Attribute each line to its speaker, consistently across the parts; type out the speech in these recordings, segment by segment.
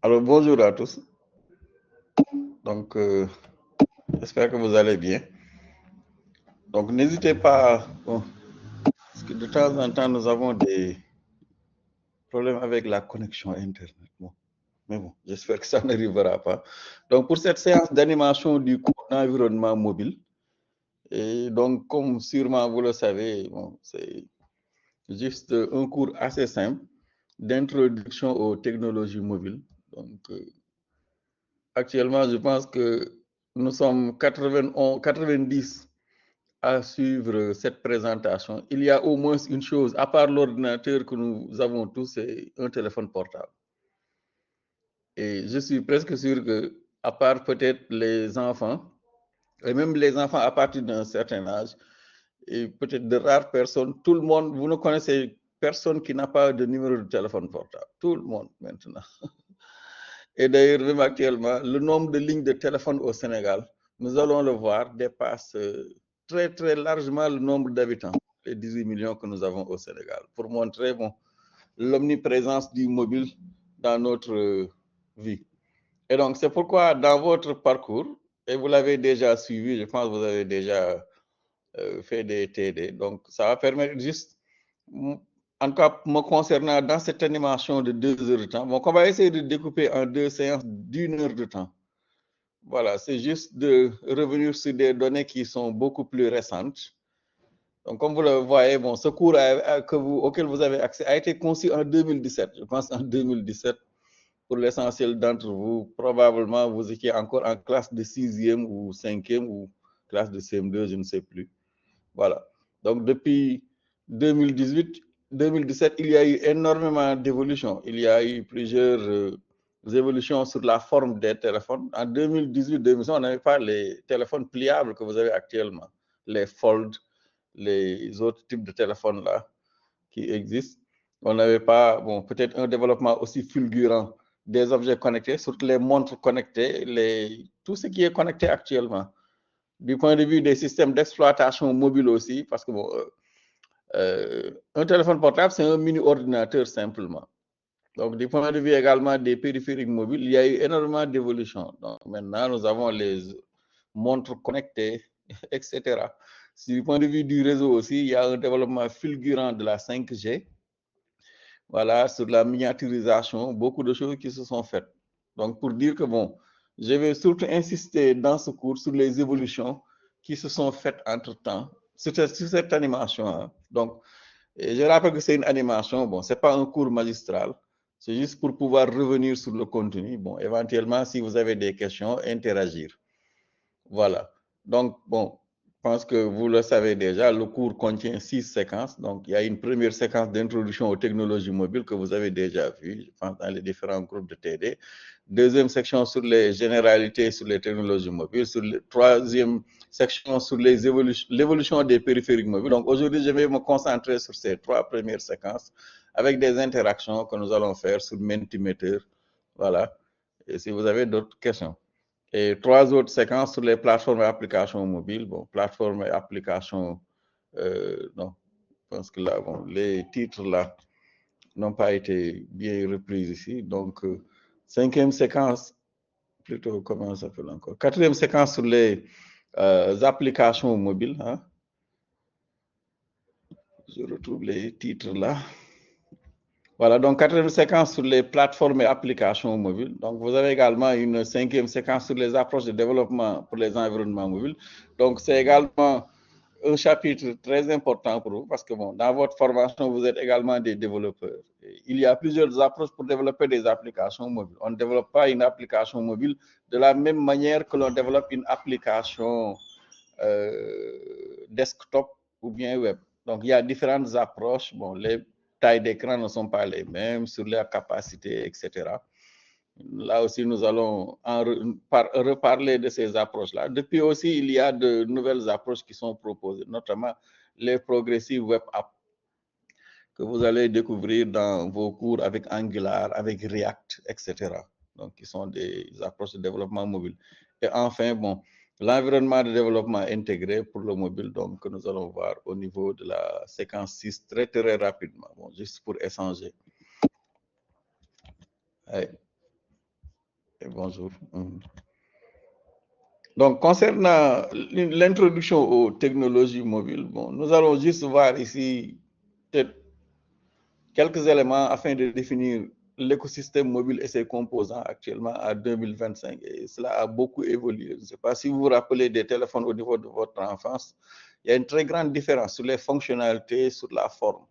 Speaker 1: Alors, bonjour à tous. Donc, j'espère que vous allez bien. Donc, n'hésitez pas, bon, parce que de temps en temps, nous avons des problèmes avec la connexion Internet. Bon, mais bon, j'espère que ça n'arrivera pas. Donc, pour cette séance d'animation du cours d'environnement mobile, et donc, comme sûrement vous le savez, bon, c'est juste un cours assez simple d'introduction aux technologies mobiles. Donc, actuellement, je pense que nous sommes 91, 90 à suivre cette présentation. Il y a au moins une chose, à part l'ordinateur que nous avons tous, c'est un téléphone portable. Et je suis presque sûr que, à part peut-être les enfants, et même les enfants à partir d'un certain âge, et peut-être de rares personnes, tout le monde, vous ne connaissez personne qui n'a pas de numéro de téléphone portable. Tout le monde maintenant. Et d'ailleurs, même actuellement, le nombre de lignes de téléphone au Sénégal, nous allons le voir, dépasse très, très largement le nombre d'habitants, les 18 millions que nous avons au Sénégal, pour montrer bon, l'omniprésence du mobile dans notre vie. Et donc, c'est pourquoi dans votre parcours, et vous l'avez déjà suivi, je pense que vous avez déjà fait des TD, donc ça va permettre juste, en tout cas me concernant dans cette animation de 2 heures de temps, donc on va essayer de découper en 2 séances d'1 heure de temps. Voilà, c'est juste de revenir sur des données qui sont beaucoup plus récentes. Donc, comme vous le voyez, bon, ce cours auquel vous avez accès a été conçu en 2017. Je pense en 2017, pour l'essentiel d'entre vous, probablement vous étiez encore en classe de 6e ou 5e ou classe de CM2, je ne sais plus. Voilà. Donc, depuis 2018, 2017, il y a eu énormément d'évolutions. Il y a eu plusieurs évolutions sur la forme des téléphones. En 2018-2019, on n'avait pas les téléphones pliables que vous avez actuellement, les Fold, les autres types de téléphones là qui existent. On n'avait pas, bon, peut-être un développement aussi fulgurant des objets connectés, surtout les montres connectées, tout ce qui est connecté actuellement. Du point de vue des systèmes d'exploitation mobile aussi, parce que bon, un téléphone portable, c'est un mini-ordinateur simplement. Donc, du point de vue également des périphériques mobiles, il y a eu énormément d'évolution. Donc, maintenant, nous avons les montres connectées, etc. Du point de vue du réseau aussi, il y a un développement fulgurant de la 5G. Voilà, sur la miniaturisation, beaucoup de choses qui se sont faites. Donc, pour dire que, bon, je vais surtout insister dans ce cours sur les évolutions qui se sont faites entre-temps, sur cette animation. Hein. Donc, je rappelle que c'est une animation, bon, ce n'est pas un cours magistral, c'est juste pour pouvoir revenir sur le contenu. Bon, éventuellement, si vous avez des questions, interagir. Voilà. Donc, bon, je pense que vous le savez déjà, le cours contient 6 séquences. Donc, il y a une première séquence d'introduction aux technologies mobiles que vous avez déjà vue, je pense, dans les différents groupes de TD. Deuxième section sur les généralités sur les technologies mobiles. Troisième section sur l'évolution des périphériques mobiles. Donc, aujourd'hui, je vais me concentrer sur ces 3 premières séquences avec des interactions que nous allons faire sur Mentimeter. Voilà. Et si vous avez d'autres questions. Et 3 autres séquences sur les plateformes et applications mobiles. Bon, plateformes et applications, non, je pense que là, bon, les titres là n'ont pas été bien repris ici. Donc, 5e séquence, plutôt, comment ça s'appelle encore? 4e séquence sur les applications mobiles. Hein? Je retrouve les titres là. Voilà, donc 4e séquence sur les plateformes et applications mobiles. Donc, vous avez également une 5e séquence sur les approches de développement pour les environnements mobiles. Donc, c'est également un chapitre très important pour vous parce que bon, dans votre formation, vous êtes également des développeurs. Il y a plusieurs approches pour développer des applications mobiles. On ne développe pas une application mobile de la même manière que l'on développe une application desktop ou bien web. Donc, il y a différentes approches. Bon, les tailles d'écran ne sont pas les mêmes, sur leur capacité, etc. Là aussi, nous allons reparler de ces approches-là. Depuis aussi, il y a de nouvelles approches qui sont proposées, notamment les progressive web apps que vous allez découvrir dans vos cours avec Angular, avec React, etc. Donc, qui sont des approches de développement mobile. Et enfin, bon, l'environnement de développement intégré pour le mobile, donc, que nous allons voir au niveau de la séquence 6 très, très rapidement, bon, juste pour échanger. Ouais. Bonjour. Donc, concernant l'introduction aux technologies mobiles, bon, nous allons juste voir ici peut-être quelques éléments afin de définir l'écosystème mobile et ses composants actuellement à 2025. Et cela a beaucoup évolué. Je ne sais pas si vous vous rappelez des téléphones au niveau de votre enfance. Il y a une très grande différence sur les fonctionnalités, sur la forme.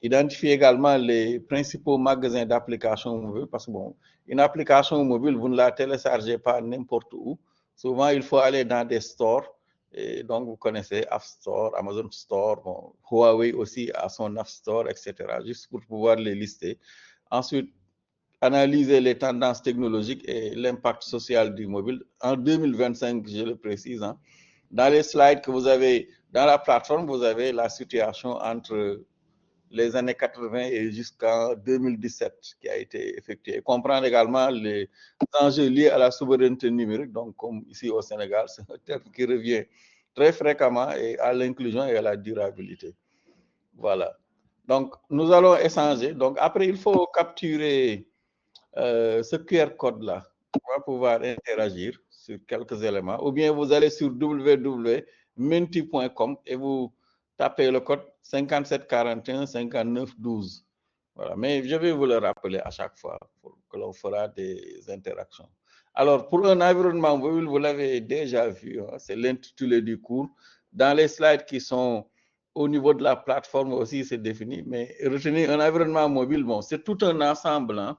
Speaker 1: Identifier également les principaux magasins d'applications mobiles parce que bon, une application mobile, vous ne la téléchargez pas n'importe où. Souvent, il faut aller dans des stores. Et donc, vous connaissez App Store, Amazon Store, bon, Huawei aussi a son App Store, etc., juste pour pouvoir les lister. Ensuite, analyser les tendances technologiques et l'impact social du mobile. En 2025, je le précise, hein, dans les slides que vous avez, dans la plateforme, vous avez la situation entre les années 80 et jusqu'en 2017 qui a été effectué. Comprendre également les enjeux liés à la souveraineté numérique, donc comme ici au Sénégal, c'est un terme qui revient très fréquemment et à l'inclusion et à la durabilité. Voilà. Donc, nous allons échanger. Donc, après, il faut capturer ce QR code-là pour pouvoir interagir sur quelques éléments. Ou bien vous allez sur www.menti.com et vous tapez le code 5741 59 12. Voilà. Mais je vais vous le rappeler à chaque fois pour que l'on fera des interactions. Alors, pour un environnement mobile, vous l'avez déjà vu, hein, c'est l'intitulé du cours. Dans les slides qui sont au niveau de la plateforme aussi, c'est défini. Mais retenez un environnement mobile, bon, c'est tout un ensemble. Hein.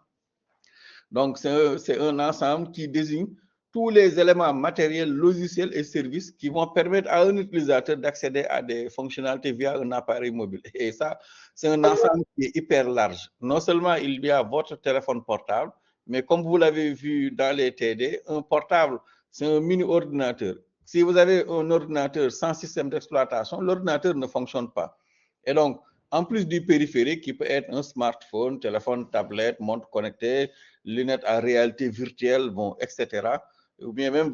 Speaker 1: Donc, c'est un ensemble qui désigne tous les éléments matériels, logiciels et services qui vont permettre à un utilisateur d'accéder à des fonctionnalités via un appareil mobile. Et ça, c'est un ensemble qui est hyper large. Non seulement il y a votre téléphone portable, mais comme vous l'avez vu dans les TD, un portable, c'est un mini-ordinateur. Si vous avez un ordinateur sans système d'exploitation, l'ordinateur ne fonctionne pas. Et donc, en plus du périphérique qui peut être un smartphone, téléphone, tablette, montre connectée, lunettes à réalité virtuelle, bon, etc. Ou bien même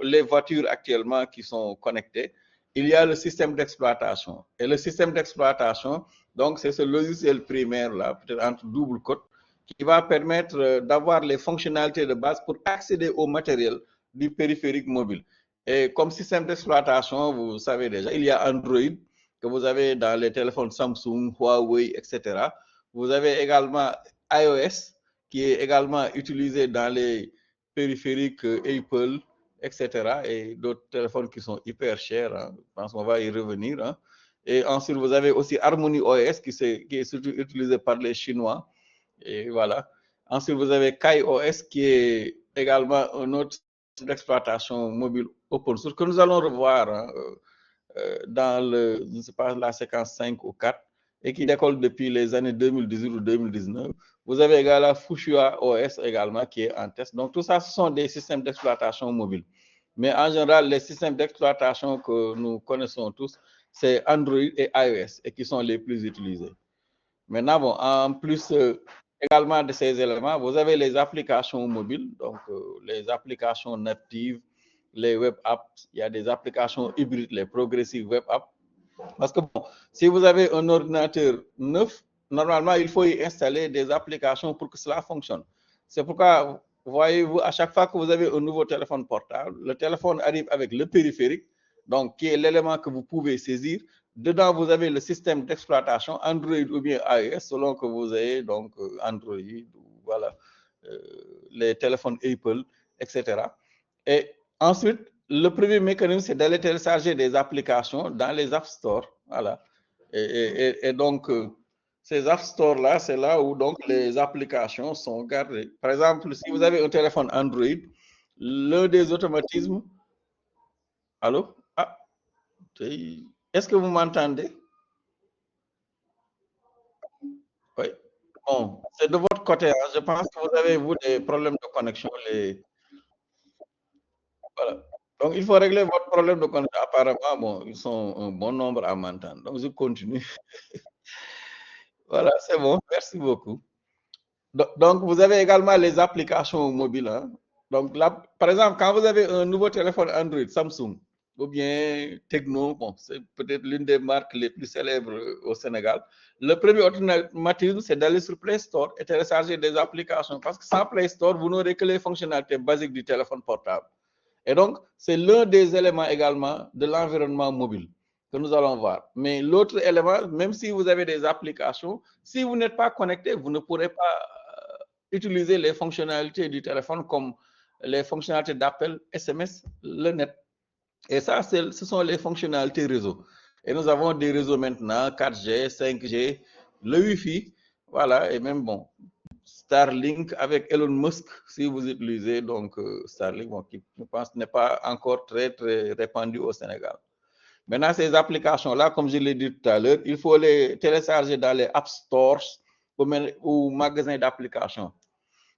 Speaker 1: les voitures actuellement qui sont connectées, il y a le système d'exploitation. Et le système d'exploitation, donc c'est ce logiciel primaire là, peut-être entre double côte, qui va permettre d'avoir les fonctionnalités de base pour accéder au matériel du périphérique mobile. Et comme système d'exploitation, vous savez déjà, il y a Android que vous avez dans les téléphones Samsung, Huawei, etc. Vous avez également iOS qui est également utilisé dans les périphériques Apple, etc. et d'autres téléphones qui sont hyper chers. Hein. Je pense qu'on va y revenir. Hein. Et ensuite, vous avez aussi Harmony OS qui est surtout utilisé par les Chinois. Et voilà. Ensuite, vous avez KaiOS qui est également un autre d'exploitation mobile open source que nous allons revoir hein, dans je ne sais pas, la séquence 5 ou 4 et qui décolle depuis les années 2018 ou 2019. Vous avez également Fuchsia OS également qui est en test. Donc tout ça, ce sont des systèmes d'exploitation mobile. Mais en général, les systèmes d'exploitation que nous connaissons tous, c'est Android et iOS et qui sont les plus utilisés. Maintenant, bon, en plus également de ces éléments, vous avez les applications mobiles, donc les applications natives, les web apps, il y a des applications hybrides, les progressives web apps. Parce que bon, si vous avez un ordinateur neuf, normalement, il faut y installer des applications pour que cela fonctionne. C'est pourquoi, voyez-vous, à chaque fois que vous avez un nouveau téléphone portable, le téléphone arrive avec le périphérique, donc qui est l'élément que vous pouvez saisir. Dedans, vous avez le système d'exploitation Android ou bien iOS, selon que vous ayez donc Android, voilà, les téléphones Apple, etc. Et ensuite, le premier mécanisme, c'est d'aller télécharger des applications dans les App Store. Voilà. Et donc, ces App Store-là, c'est là où donc les applications sont gardées. Par exemple, si vous avez un téléphone Android, l'un des automatismes. Allô? Ah, est-ce que vous m'entendez? Oui. Bon, c'est de votre côté. Hein. Je pense que vous avez, vous, des problèmes de connexion. Voilà. Donc, il faut régler votre problème de connexion. Apparemment, bon, ils sont un bon nombre à m'entendre. Donc, je continue. Voilà, c'est bon. Merci beaucoup. Donc, vous avez également les applications mobiles. Hein. Donc, là, par exemple, quand vous avez un nouveau téléphone Android, Samsung, ou bien Techno, bon, c'est peut-être l'une des marques les plus célèbres au Sénégal. Le premier automatisme, c'est d'aller sur Play Store et télécharger des applications, parce que sans Play Store, vous n'aurez que les fonctionnalités basiques du téléphone portable. Et donc, c'est l'un des éléments également de l'environnement mobile que nous allons voir. Mais l'autre élément, même si vous avez des applications, si vous n'êtes pas connecté, vous ne pourrez pas utiliser les fonctionnalités du téléphone comme les fonctionnalités d'appel, SMS, le net. Et ça, ce sont les fonctionnalités réseau. Et nous avons des réseaux maintenant, 4G, 5G, le Wi-Fi, voilà, et même bon, Starlink avec Elon Musk, si vous utilisez donc Starlink, bon, qui je pense n'est pas encore très répandu au Sénégal. Maintenant, ces applications-là, comme je l'ai dit tout à l'heure, il faut les télécharger dans les App Stores ou magasins d'applications.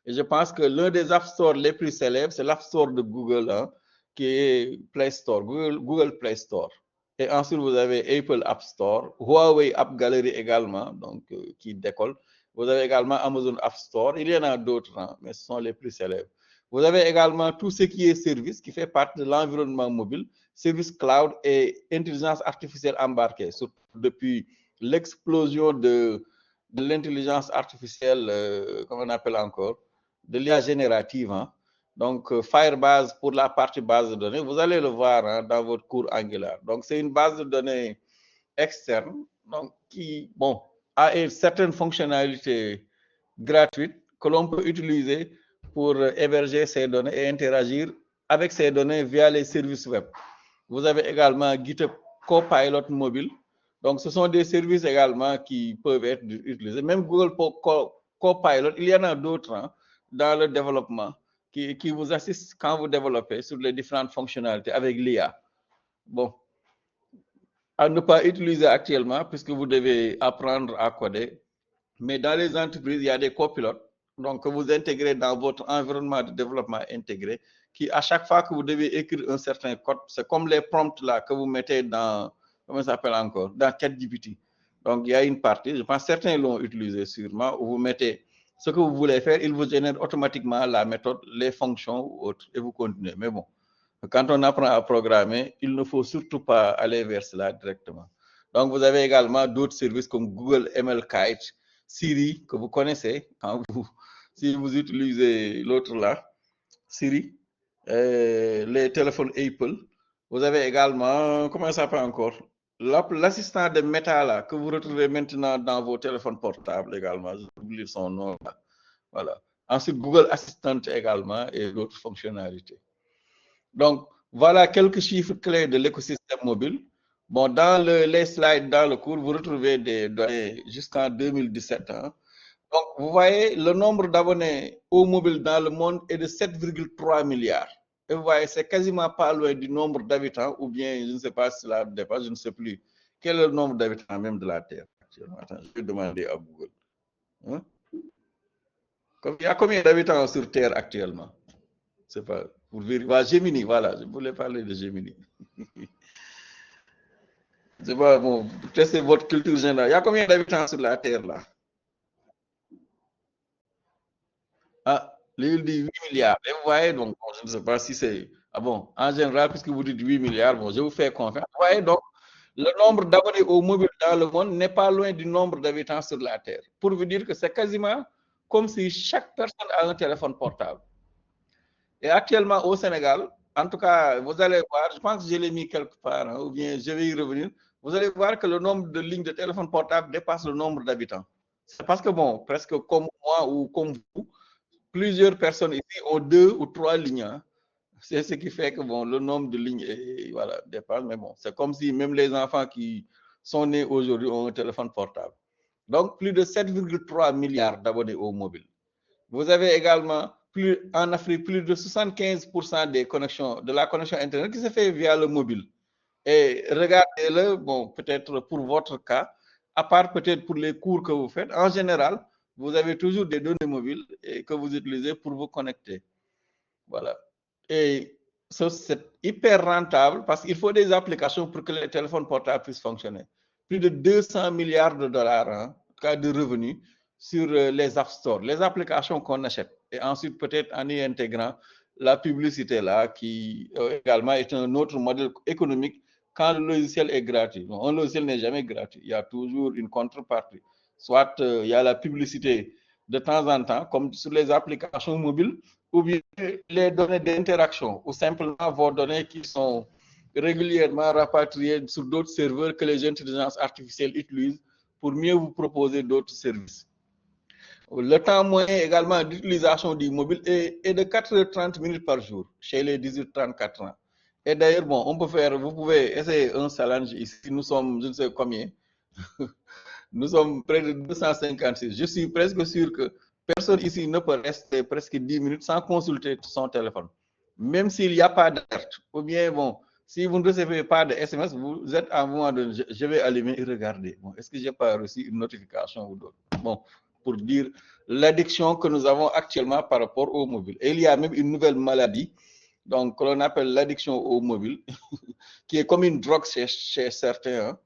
Speaker 1: Et je pense que l'un des App Stores les plus célèbres, c'est l'App Store de Google, hein, qui est Play Store, Google Play Store. Et ensuite, vous avez Apple App Store, Huawei App Gallery également, donc qui décolle. Vous avez également Amazon App Store. Il y en a d'autres, hein, mais ce sont les plus célèbres. Vous avez également tout ce qui est service, qui fait partie de l'environnement mobile, service cloud et intelligence artificielle embarquée, surtout depuis l'explosion de l'intelligence artificielle, comment on appelle encore, de l'IA générative. Hein. Donc, Firebase pour la partie base de données, vous allez le voir, hein, dans votre cours Angular. Donc, c'est une base de données externe, donc, qui, bon, a une certaine fonctionnalité gratuite que l'on peut utiliser pour héberger ces données et interagir avec ces données via les services web. Vous avez également GitHub Copilot mobile. Donc, ce sont des services également qui peuvent être utilisés. Même Google Copilot, il y en a d'autres, hein, dans le développement qui vous assistent quand vous développez sur les différentes fonctionnalités avec l'IA. Bon, à ne pas utiliser actuellement puisque vous devez apprendre à coder. Mais dans les entreprises, il y a des copilotes, donc que vous intégrez dans votre environnement de développement intégré, qui à chaque fois que vous devez écrire un certain code, c'est comme les prompts là que vous mettez dans, comment ça s'appelle encore, dans ChatGPT. Donc il y a une partie, je pense que certains l'ont utilisé sûrement, où vous mettez ce que vous voulez faire, il vous génère automatiquement la méthode, les fonctions ou autres, et vous continuez. Mais bon, quand on apprend à programmer, il ne faut surtout pas aller vers cela directement. Donc vous avez également d'autres services comme Google MLKite, Siri, que vous connaissez, quand si vous utilisez l'autre là, Siri, les téléphones Apple. Vous avez également, comment ça s'appelle encore, l'assistant de Meta là, que vous retrouvez maintenant dans vos téléphones portables également. J'oublie son nom là. Voilà. Ensuite, Google Assistant également et d'autres fonctionnalités. Donc, voilà quelques chiffres clés de l'écosystème mobile. Bon, dans les slides, dans le cours, vous retrouvez des données jusqu'en 2017. Hein. Donc, vous voyez, le nombre d'abonnés au mobile dans le monde est de 7,3 milliards. Et vous voyez, c'est quasiment pas loin du nombre d'habitants, ou bien, je ne sais pas si cela dépasse, je ne sais plus. Quel est le nombre d'habitants même de la Terre actuellement? Attends, je vais demander à Google. Hein? Il y a combien d'habitants sur Terre actuellement? C'est pas pour vérifier. Gemini, voilà, je voulais parler de Gemini. C'est pas bon, pour tester votre culture générale. Il y a combien d'habitants sur la Terre là? Ah, il dit 8 milliards. Et vous voyez, donc, bon, je ne sais pas si c'est. Ah bon, en général, puisque vous dites 8 milliards, bon, je vous fais confiance. Vous voyez, donc, le nombre d'abonnés au mobile dans le monde n'est pas loin du nombre d'habitants sur la Terre. Pour vous dire que c'est quasiment comme si chaque personne a un téléphone portable. Et actuellement au Sénégal, en tout cas, vous allez voir, je pense que je l'ai mis quelque part, hein, ou bien je vais y revenir, vous allez voir que le nombre de lignes de téléphone portable dépasse le nombre d'habitants. C'est parce que, bon, presque comme moi ou comme vous, plusieurs personnes ici ont 2 ou 3 lignes. Hein. C'est ce qui fait que, bon, le nombre de lignes voilà, dépasse, mais bon, c'est comme si même les enfants qui sont nés aujourd'hui ont un téléphone portable. Donc, plus de 7,3 milliards d'abonnés au mobile. Vous avez également en Afrique plus de 75% des connexions, de la connexion Internet qui se fait via le mobile. Et regardez-le, bon, peut-être pour votre cas, à part peut-être pour les cours que vous faites, en général, vous avez toujours des données mobiles et que vous utilisez pour vous connecter. Voilà. Et ça, c'est hyper rentable parce qu'il faut des applications pour que les téléphones portables puissent fonctionner. Plus de 200 milliards de dollars, hein, en cas de revenus, sur les App Store, les applications qu'on achète. Et ensuite, peut-être en y intégrant la publicité là, qui également est un autre modèle économique quand le logiciel est gratuit. Donc, un logiciel n'est jamais gratuit. Il y a toujours une contrepartie. Soit il y a la publicité de temps en temps, comme sur les applications mobiles, ou bien les données d'interaction, ou simplement vos données qui sont régulièrement rapatriées sur d'autres serveurs que les intelligences artificielles utilisent pour mieux vous proposer d'autres services. Le temps moyen également d'utilisation du mobile est de 4h30 minutes par jour chez les 18-34 ans. Et d'ailleurs, bon, vous pouvez essayer un challenge ici. Nous sommes, je ne sais combien, nous sommes près de 256. Je suis presque sûr que personne ici ne peut rester presque 10 minutes sans consulter son téléphone. Même s'il n'y a pas d'alerte. Ou bien, bon, si vous ne recevez pas de SMS, vous êtes à un moment de je vais allumer et regarder. Bon, est-ce que je n'ai pas reçu une notification ou d'autre? Bon, pour dire l'addiction que nous avons actuellement par rapport au mobile. Et il y a même une nouvelle maladie, donc que l'on appelle l'addiction au mobile, qui est comme une drogue chez certains. Hein.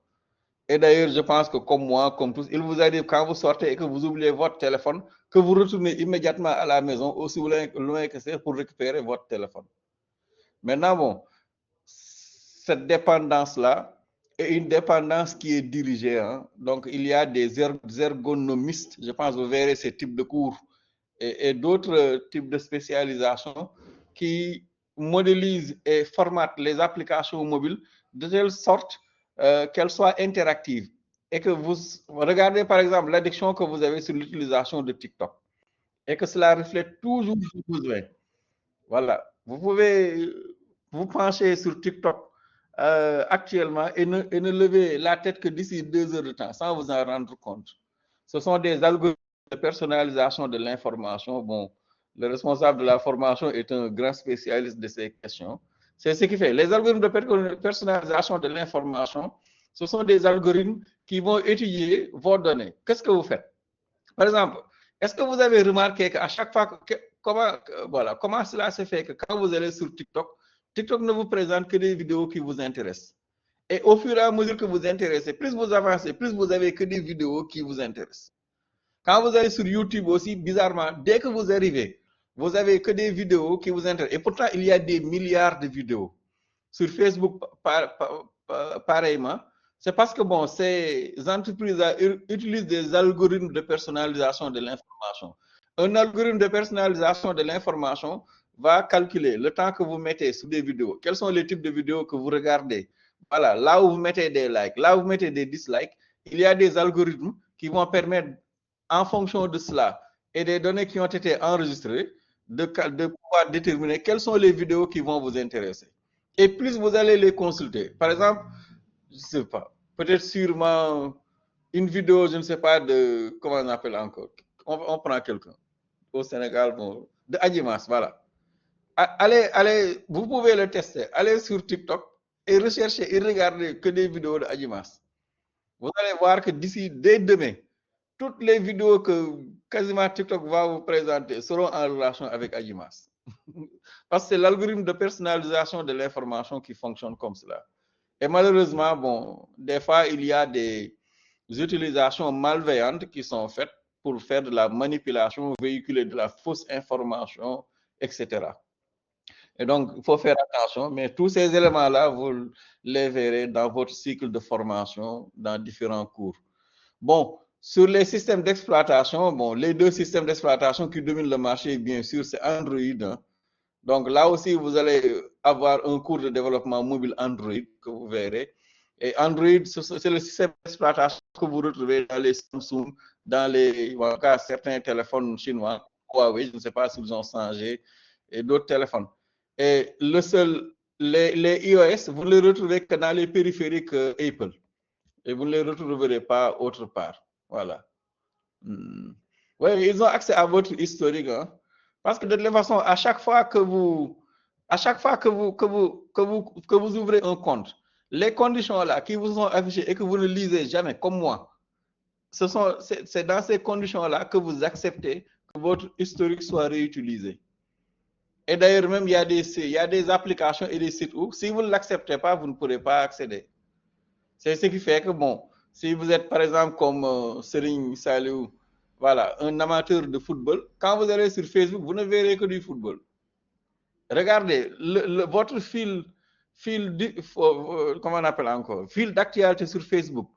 Speaker 1: Et d'ailleurs, je pense que comme moi, comme tous, il vous arrive quand vous sortez et que vous oubliez votre téléphone, que vous retournez immédiatement à la maison, aussi loin que c'est, pour récupérer votre téléphone. Maintenant, bon, cette dépendance-là est une dépendance qui est dirigée. Hein. Donc, il y a des ergonomistes, je pense que vous verrez ces types de cours et d'autres types de spécialisation qui modélisent et formatent les applications mobiles de telle sorte qu'elles soient interactives. Et que vous regardez par exemple l'addiction que vous avez sur l'utilisation de TikTok et que cela reflète toujours vos besoins. Voilà. Vous pouvez vous pencher sur TikTok actuellement et ne lever la tête que d'ici 2 heures de temps sans vous en rendre compte. Ce sont des algorithmes de personnalisation de l'information. Bon, le responsable de la formation est un grand spécialiste de ces questions. C'est ce qui fait. Les algorithmes de personnalisation de l'information, ce sont des algorithmes qui vont étudier vos données. Qu'est-ce que vous faites? Par exemple, est-ce que vous avez remarqué qu'à chaque fois, comment cela se fait que quand vous allez sur TikTok, TikTok ne vous présente que des vidéos qui vous intéressent. Et au fur et à mesure que vous intéressez, plus vous avancez, plus vous avez que des vidéos qui vous intéressent. Quand vous allez sur YouTube aussi, bizarrement, dès que vous arrivez, vous avez que des vidéos qui vous intéressent. Et pourtant, il y a des milliards de vidéos. Sur Facebook, pareillement. C'est parce que, bon, ces entreprises utilisent des algorithmes de personnalisation de l'information. Un algorithme de personnalisation de l'information va calculer le temps que vous mettez sur des vidéos. Quels sont les types de vidéos que vous regardez? Voilà, là où vous mettez des likes, là où vous mettez des dislikes, il y a des algorithmes qui vont permettre, en fonction de cela et des données qui ont été enregistrées, de pouvoir déterminer quelles sont les vidéos qui vont vous intéresser. Et plus vous allez les consulter. Par exemple, je ne sais pas, peut-être sûrement une vidéo, je ne sais pas de, comment on appelle encore, on prend quelqu'un au Sénégal, bon, de Adjimas, voilà. Allez, vous pouvez le tester. Allez sur TikTok et recherchez et regardez que des vidéos de Adjimas. Vous allez voir que dès demain, toutes les vidéos que quasiment TikTok va vous présenter seront en relation avec Adjimas. Parce que c'est l'algorithme de personnalisation de l'information qui fonctionne comme cela. Et malheureusement, bon, des fois, il y a des utilisations malveillantes qui sont faites pour faire de la manipulation, véhiculer de la fausse information, etc. Et donc, il faut faire attention, mais tous ces éléments-là, vous les verrez dans votre cycle de formation, dans différents cours. Bon, sur les systèmes d'exploitation, bon, les deux systèmes d'exploitation qui dominent le marché, bien sûr, c'est Android. Hein. Donc là aussi, vous allez avoir un cours de développement mobile Android que vous verrez. Et Android, c'est le système d'exploitation que vous retrouvez dans les Samsung, dans les, en cas, certains téléphones chinois, Huawei, je ne sais pas s'ils ont changé, et d'autres téléphones. Et les iOS, vous ne les retrouvez que dans les périphériques Apple. Et vous ne les retrouverez pas autre part. Voilà. Oui, ils ont accès à votre historique. Hein? Parce que de toute façon, à chaque fois que vous ouvrez un compte, les conditions là qui vous sont affichées et que vous ne lisez jamais, comme moi, c'est dans ces conditions-là que vous acceptez que votre historique soit réutilisé. Et d'ailleurs, même il y a des applications et des sites où, si vous ne l'acceptez pas, vous ne pourrez pas accéder. C'est ce qui fait que, bon, si vous êtes par exemple comme Serigne Saliou, voilà, un amateur de football, quand vous allez sur Facebook, vous ne verrez que du football. Regardez, votre comment on appelle encore, fil d'actualité sur Facebook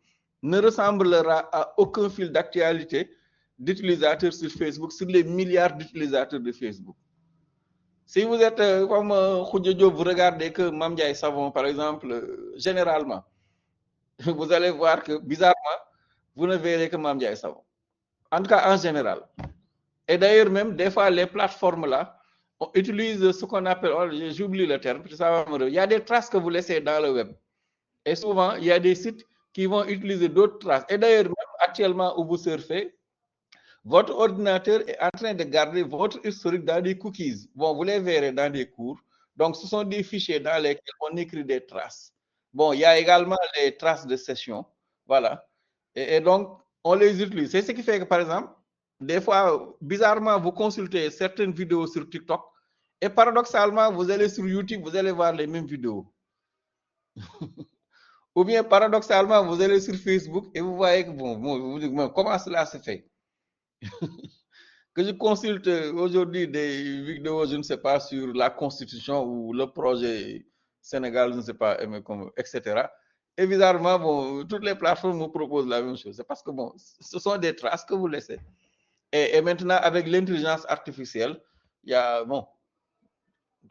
Speaker 1: ne ressemblera à aucun fil d'actualité d'utilisateurs sur Facebook, sur les milliards d'utilisateurs de Facebook. Si vous êtes comme Khoudia Diop, vous regardez que Mame Ndiaye Savon, par exemple, généralement, vous allez voir que, bizarrement, vous ne verrez que Mame Ndiaye Savon. En tout cas, en général. Et d'ailleurs, même, des fois, les plateformes là, on utilise ce qu'on appelle, j'oublie le terme, il y a des traces que vous laissez dans le web. Et souvent, il y a des sites qui vont utiliser d'autres traces. Et d'ailleurs, même actuellement où vous surfez, votre ordinateur est en train de garder votre historique dans des cookies. Bon, vous les verrez dans des cours. Donc, ce sont des fichiers dans lesquels on écrit des traces. Bon, il y a également les traces de session. Voilà. Et donc, on les utilise. C'est ce qui fait que, par exemple, des fois, bizarrement, vous consultez certaines vidéos sur TikTok et paradoxalement, vous allez sur YouTube, vous allez voir les mêmes vidéos. Ou bien, paradoxalement, vous allez sur Facebook et vous voyez que, bon, vous dites, comment cela se fait? Que je consulte aujourd'hui des vidéos, je ne sais pas, sur la Constitution ou le projet Sénégal, je ne sais pas, etc. Et bizarrement, bon, toutes les plateformes vous proposent la même chose. C'est parce que, bon, ce sont des traces que vous laissez. Et maintenant, avec l'intelligence artificielle, il y a, bon,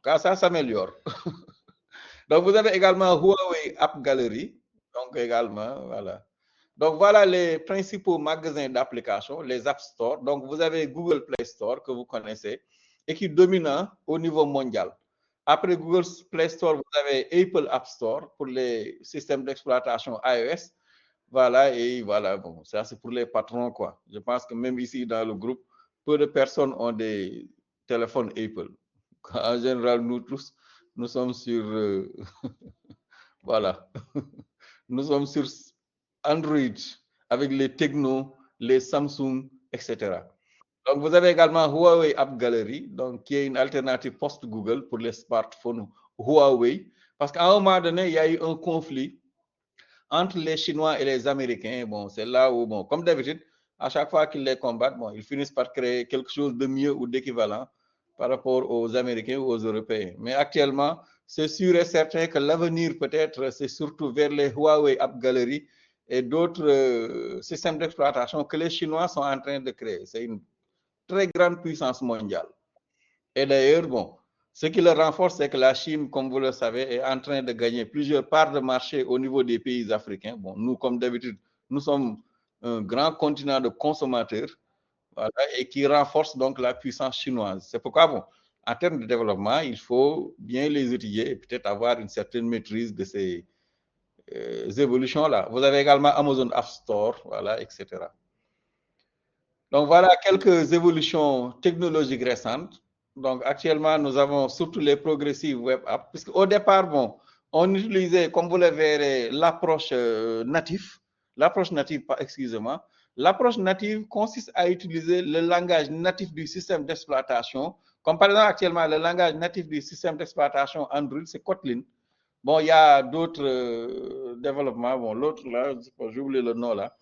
Speaker 1: ça s'améliore. Donc, vous avez également Huawei App Gallery. Donc, également, voilà. Donc, voilà les principaux magasins d'applications, les App Store. Donc, vous avez Google Play Store que vous connaissez et qui est dominant au niveau mondial. Après Google Play Store, vous avez Apple App Store pour les systèmes d'exploitation iOS. Voilà, et voilà, bon, ça c'est pour les patrons, quoi. Je pense que même ici dans le groupe, peu de personnes ont des téléphones Apple. En général, nous tous, nous sommes sur, voilà, nous sommes sur Android avec les Techno, les Samsung, etc. Donc, vous avez également Huawei App Gallery, donc, qui est une alternative post-Google pour les smartphones Huawei. Parce qu'à un moment donné, il y a eu un conflit entre les Chinois et les Américains. Bon, c'est là où, bon, comme d'habitude, à chaque fois qu'ils les combattent, bon, ils finissent par créer quelque chose de mieux ou d'équivalent par rapport aux Américains ou aux Européens. Mais actuellement, c'est sûr et certain que l'avenir, peut-être, c'est surtout vers les Huawei App Gallery et d'autres systèmes d'exploitation que les Chinois sont en train de créer. C'est une très grande puissance mondiale. Et d'ailleurs, bon, ce qui le renforce, c'est que la Chine, comme vous le savez, est en train de gagner plusieurs parts de marché au niveau des pays africains. Bon, nous, comme d'habitude, nous sommes un grand continent de consommateurs, voilà, et qui renforce donc la puissance chinoise. C'est pourquoi, bon, en termes de développement, il faut bien les étudier et peut-être avoir une certaine maîtrise de ces évolutions-là. Vous avez également Amazon App Store, voilà, etc. Donc voilà quelques évolutions technologiques récentes. Donc actuellement, nous avons surtout les progressives web apps, puisqu'au départ, bon, on utilisait, comme vous le verrez, l'approche native. L'approche native, excusez-moi. L'approche native consiste à utiliser le langage natif du système d'exploitation. Comme par exemple, actuellement, le langage natif du système d'exploitation Android, c'est Kotlin. Bon, il y a d'autres développements. Bon, l'autre là, j'ai oublié le nom là,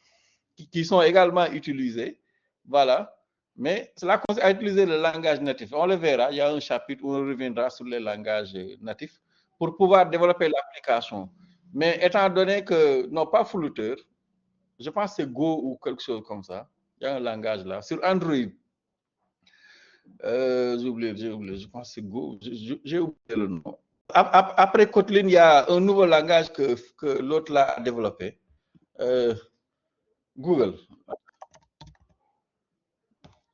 Speaker 1: qui sont également utilisés. Voilà. Mais cela consiste à utiliser le langage natif. On le verra, il y a un chapitre où on reviendra sur les langages natifs pour pouvoir développer l'application. Mais étant donné que, non pas Flutter, je pense que c'est Go ou quelque chose comme ça. Il y a un langage là. Sur Android, j'ai oublié, je pense que c'est Go. J'ai oublié le nom. Après Kotlin, il y a un nouveau langage que l'autre là a développé. Google.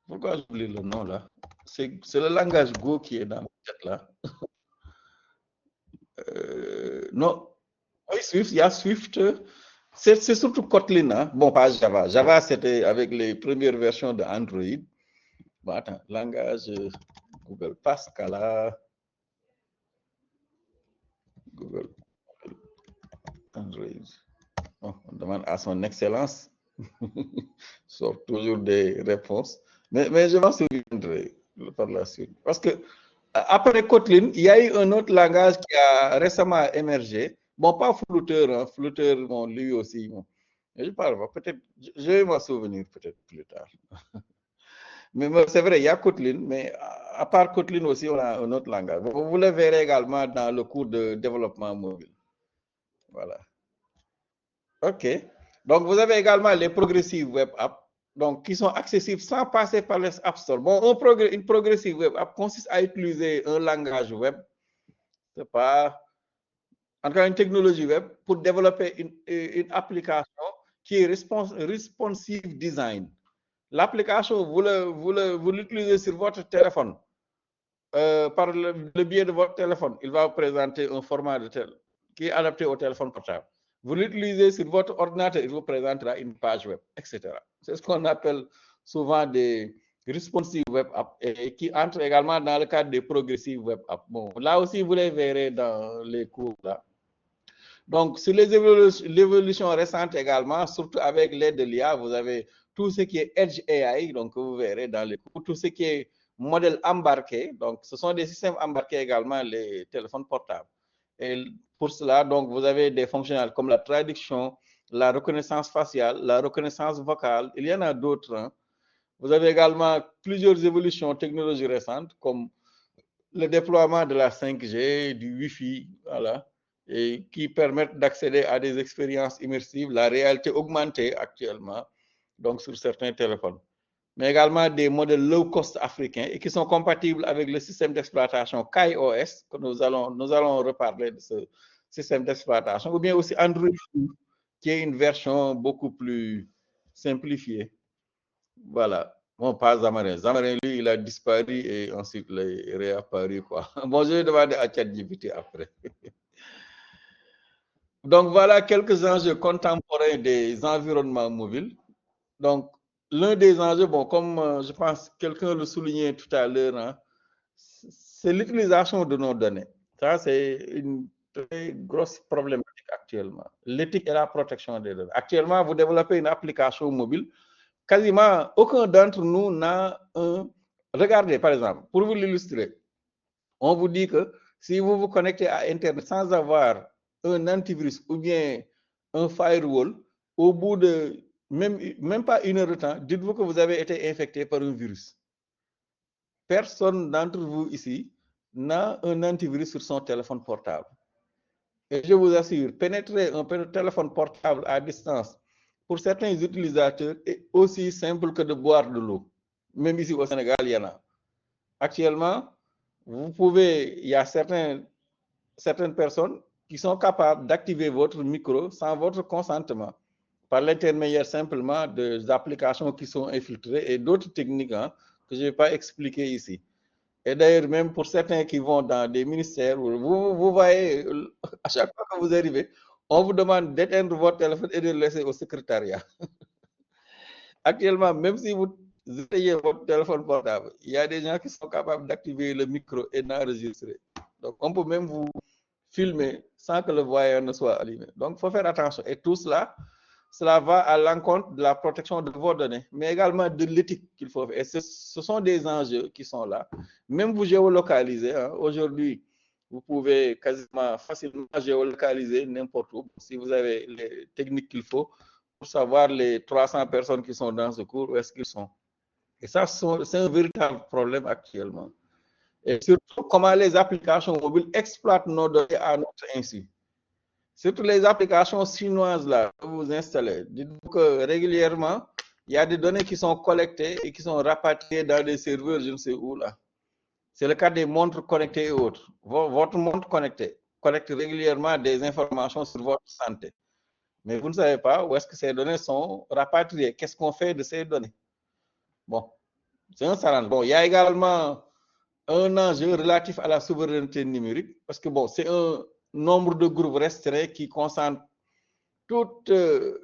Speaker 1: Pourquoi j'oublie le nom là? C'est le langage Go qui est dans ma tête là. Non, oui, Swift, il y a Swift. C'est surtout Kotlin. Hein? Bon, pas Java. Java, c'était avec les premières versions de Android. Bon, attends, langage Google Pascal, Google Android. Bon, on demande à son excellence. Sauf toujours des réponses. Mais je m'en souviendrai par la suite. Parce que après Kotlin, il y a eu un autre langage qui a récemment émergé. Bon, pas Flutter, hein. Flutter, bon, lui aussi. Bon. Je parle, peut-être, je vais m'en souvenir peut-être plus tard. Mais c'est vrai, il y a Kotlin, mais à part Kotlin aussi, on a un autre langage. Vous le verrez également dans le cours de développement mobile. Voilà. OK. Donc, vous avez également les progressives web apps, donc, qui sont accessibles sans passer par les App Store. Bon, une progressive web app consiste à utiliser un langage web, c'est pas, en tout cas une technologie web, pour développer une application qui est responsive design. L'application, vous l'utilisez sur votre téléphone. Par le biais de votre téléphone, il va vous présenter un format de tel qui est adapté au téléphone portable. Vous l'utilisez sur votre ordinateur, il vous présentera une page web, etc. C'est ce qu'on appelle souvent des responsive web apps et qui entrent également dans le cadre des progressive web apps. Bon, là aussi, vous les verrez dans les cours là. Donc, sur l'évolution récente également, surtout avec l'aide de l'IA, vous avez tout ce qui est Edge AI, donc vous verrez dans les cours, tout ce qui est modèle embarqué, donc ce sont des systèmes embarqués également, les téléphones portables. Et pour cela, donc, vous avez des fonctionnalités comme la traduction, la reconnaissance faciale, la reconnaissance vocale, il y en a d'autres. Hein. Vous avez également plusieurs évolutions technologiques récentes, comme le déploiement de la 5G, du Wi-Fi, voilà, et qui permettent d'accéder à des expériences immersives, la réalité augmentée actuellement, donc sur certains téléphones. Mais également des modèles low cost africains et qui sont compatibles avec le système d'exploitation KaiOS, que nous allons reparler de ce système d'exploitation, ou bien aussi Android, qui est une version beaucoup plus simplifiée. Voilà. Bon, pas Zamarin. Zamarin, lui, il a disparu et ensuite il est réapparu, quoi. Bon, je vais demander à ChatGPT après. Donc, voilà quelques enjeux contemporains des environnements mobiles. Donc, l'un des enjeux, bon, comme je pense quelqu'un le soulignait tout à l'heure, hein, c'est l'utilisation de nos données. Ça, c'est une très grosse problématique actuellement. L'éthique et la protection des données. Actuellement, vous développez une application mobile. Quasiment aucun d'entre nous n'a un... Regardez, par exemple, pour vous l'illustrer, on vous dit que si vous vous connectez à Internet sans avoir un antivirus ou bien un firewall, au bout de même pas une heure de temps, dites-vous que vous avez été infecté par un virus. Personne d'entre vous ici n'a un antivirus sur son téléphone portable. Et je vous assure, pénétrer un téléphone portable à distance, pour certains utilisateurs, est aussi simple que de boire de l'eau. Même ici au Sénégal, il y en a. Actuellement, il y a certaines personnes qui sont capables d'activer votre micro sans votre consentement, par l'intermédiaire simplement des applications qui sont infiltrées et d'autres techniques hein, que je ne vais pas expliquer ici. Et d'ailleurs, même pour certains qui vont dans des ministères, vous voyez, à chaque fois que vous arrivez, on vous demande d'éteindre votre téléphone et de le laisser au secrétariat. Actuellement, même si vous éteignez votre téléphone portable, il y a des gens qui sont capables d'activer le micro et d'enregistrer. Donc, on peut même vous filmer sans que le voyant ne soit allumé. Donc, il faut faire attention. Et tout cela, cela va à l'encontre de la protection de vos données, mais également de l'éthique qu'il faut faire. Et ce sont des enjeux qui sont là. Même vous géolocalisez, hein, aujourd'hui, vous pouvez quasiment facilement géolocaliser n'importe où si vous avez les techniques qu'il faut pour savoir les 300 personnes qui sont dans ce cours, où est-ce qu'ils sont. Et ça, c'est un véritable problème actuellement. Et surtout, comment les applications mobiles exploitent nos données à notre insu. Surtout les applications chinoises là, que vous installez. Dites-vous que régulièrement, il y a des données qui sont collectées et qui sont rapatriées dans des serveurs, je ne sais où là. C'est le cas des montres connectées et autres. Votre montre connectée collecte régulièrement des informations sur votre santé. Mais vous ne savez pas où est-ce que ces données sont rapatriées. Qu'est-ce qu'on fait de ces données? Bon, c'est un challenge. Bon, il y a également un enjeu relatif à la souveraineté numérique, parce que bon, c'est un nombre de groupes restreint qui concentre toutes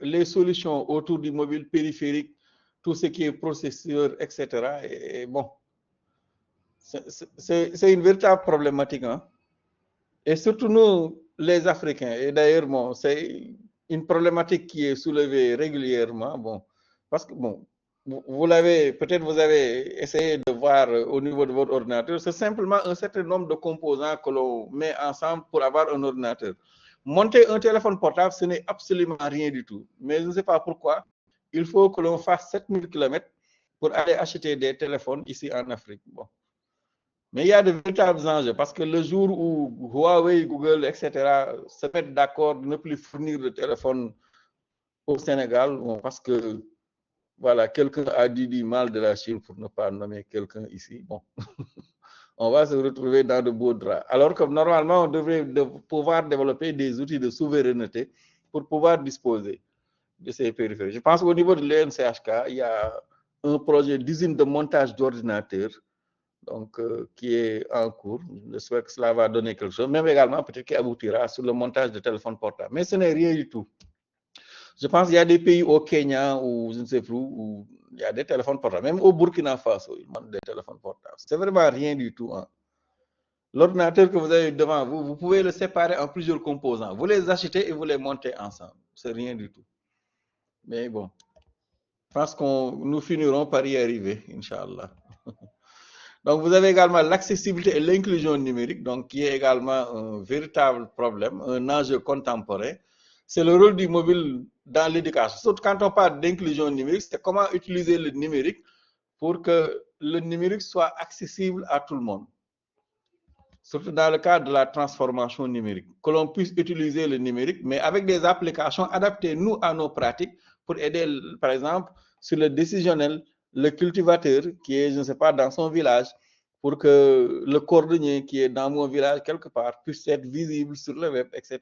Speaker 1: les solutions autour du mobile périphérique, tout ce qui est processeur, etc. Et bon, c'est une véritable problématique. Hein? Et surtout nous, les Africains, et d'ailleurs, bon, c'est une problématique qui est soulevée régulièrement, bon, parce que bon, vous l'avez, peut-être vous avez essayé de voir au niveau de votre ordinateur, c'est simplement un certain nombre de composants que l'on met ensemble pour avoir un ordinateur. Monter un téléphone portable, ce n'est absolument rien du tout. Mais je ne sais pas pourquoi, il faut que l'on fasse 7000 km pour aller acheter des téléphones ici en Afrique. Bon. Mais il y a de véritables enjeux parce que le jour où Huawei, Google, etc. se mettent d'accord de ne plus fournir de téléphone au Sénégal, bon, parce que voilà, quelqu'un a dit du mal de la Chine pour ne pas nommer quelqu'un ici. Bon, on va se retrouver dans de beaux draps. Alors que normalement, on devrait pouvoir développer des outils de souveraineté pour pouvoir disposer de ces périphériques. Je pense qu'au niveau de l'ENCHK, il y a un projet d'usine de montage d'ordinateurs donc, qui est en cours. J'espère que cela va donner quelque chose. Même également, peut-être qu'il aboutira sur le montage de téléphones portables. Mais ce n'est rien du tout. Je pense qu'il y a des pays au Kenya ou je ne sais plus où il y a des téléphones portables. Même au Burkina Faso, ils montent des téléphones portables. C'est vraiment rien du tout. Hein. L'ordinateur que vous avez devant vous, vous pouvez le séparer en plusieurs composants. Vous les achetez et vous les montez ensemble. C'est rien du tout. Mais bon, je pense que nous finirons par y arriver, Inch'Allah. Donc, vous avez également l'accessibilité et l'inclusion numérique, donc qui est également un véritable problème, un enjeu contemporain. C'est le rôle du mobile dans l'éducation. Surtout quand on parle d'inclusion numérique, c'est comment utiliser le numérique pour que le numérique soit accessible à tout le monde. Surtout dans le cadre de la transformation numérique, que l'on puisse utiliser le numérique, mais avec des applications adaptées, nous, à nos pratiques, pour aider, par exemple, sur le décisionnel, le cultivateur qui est, je ne sais pas, dans son village, pour que le cordonnier qui est dans mon village quelque part puisse être visible sur le web, etc.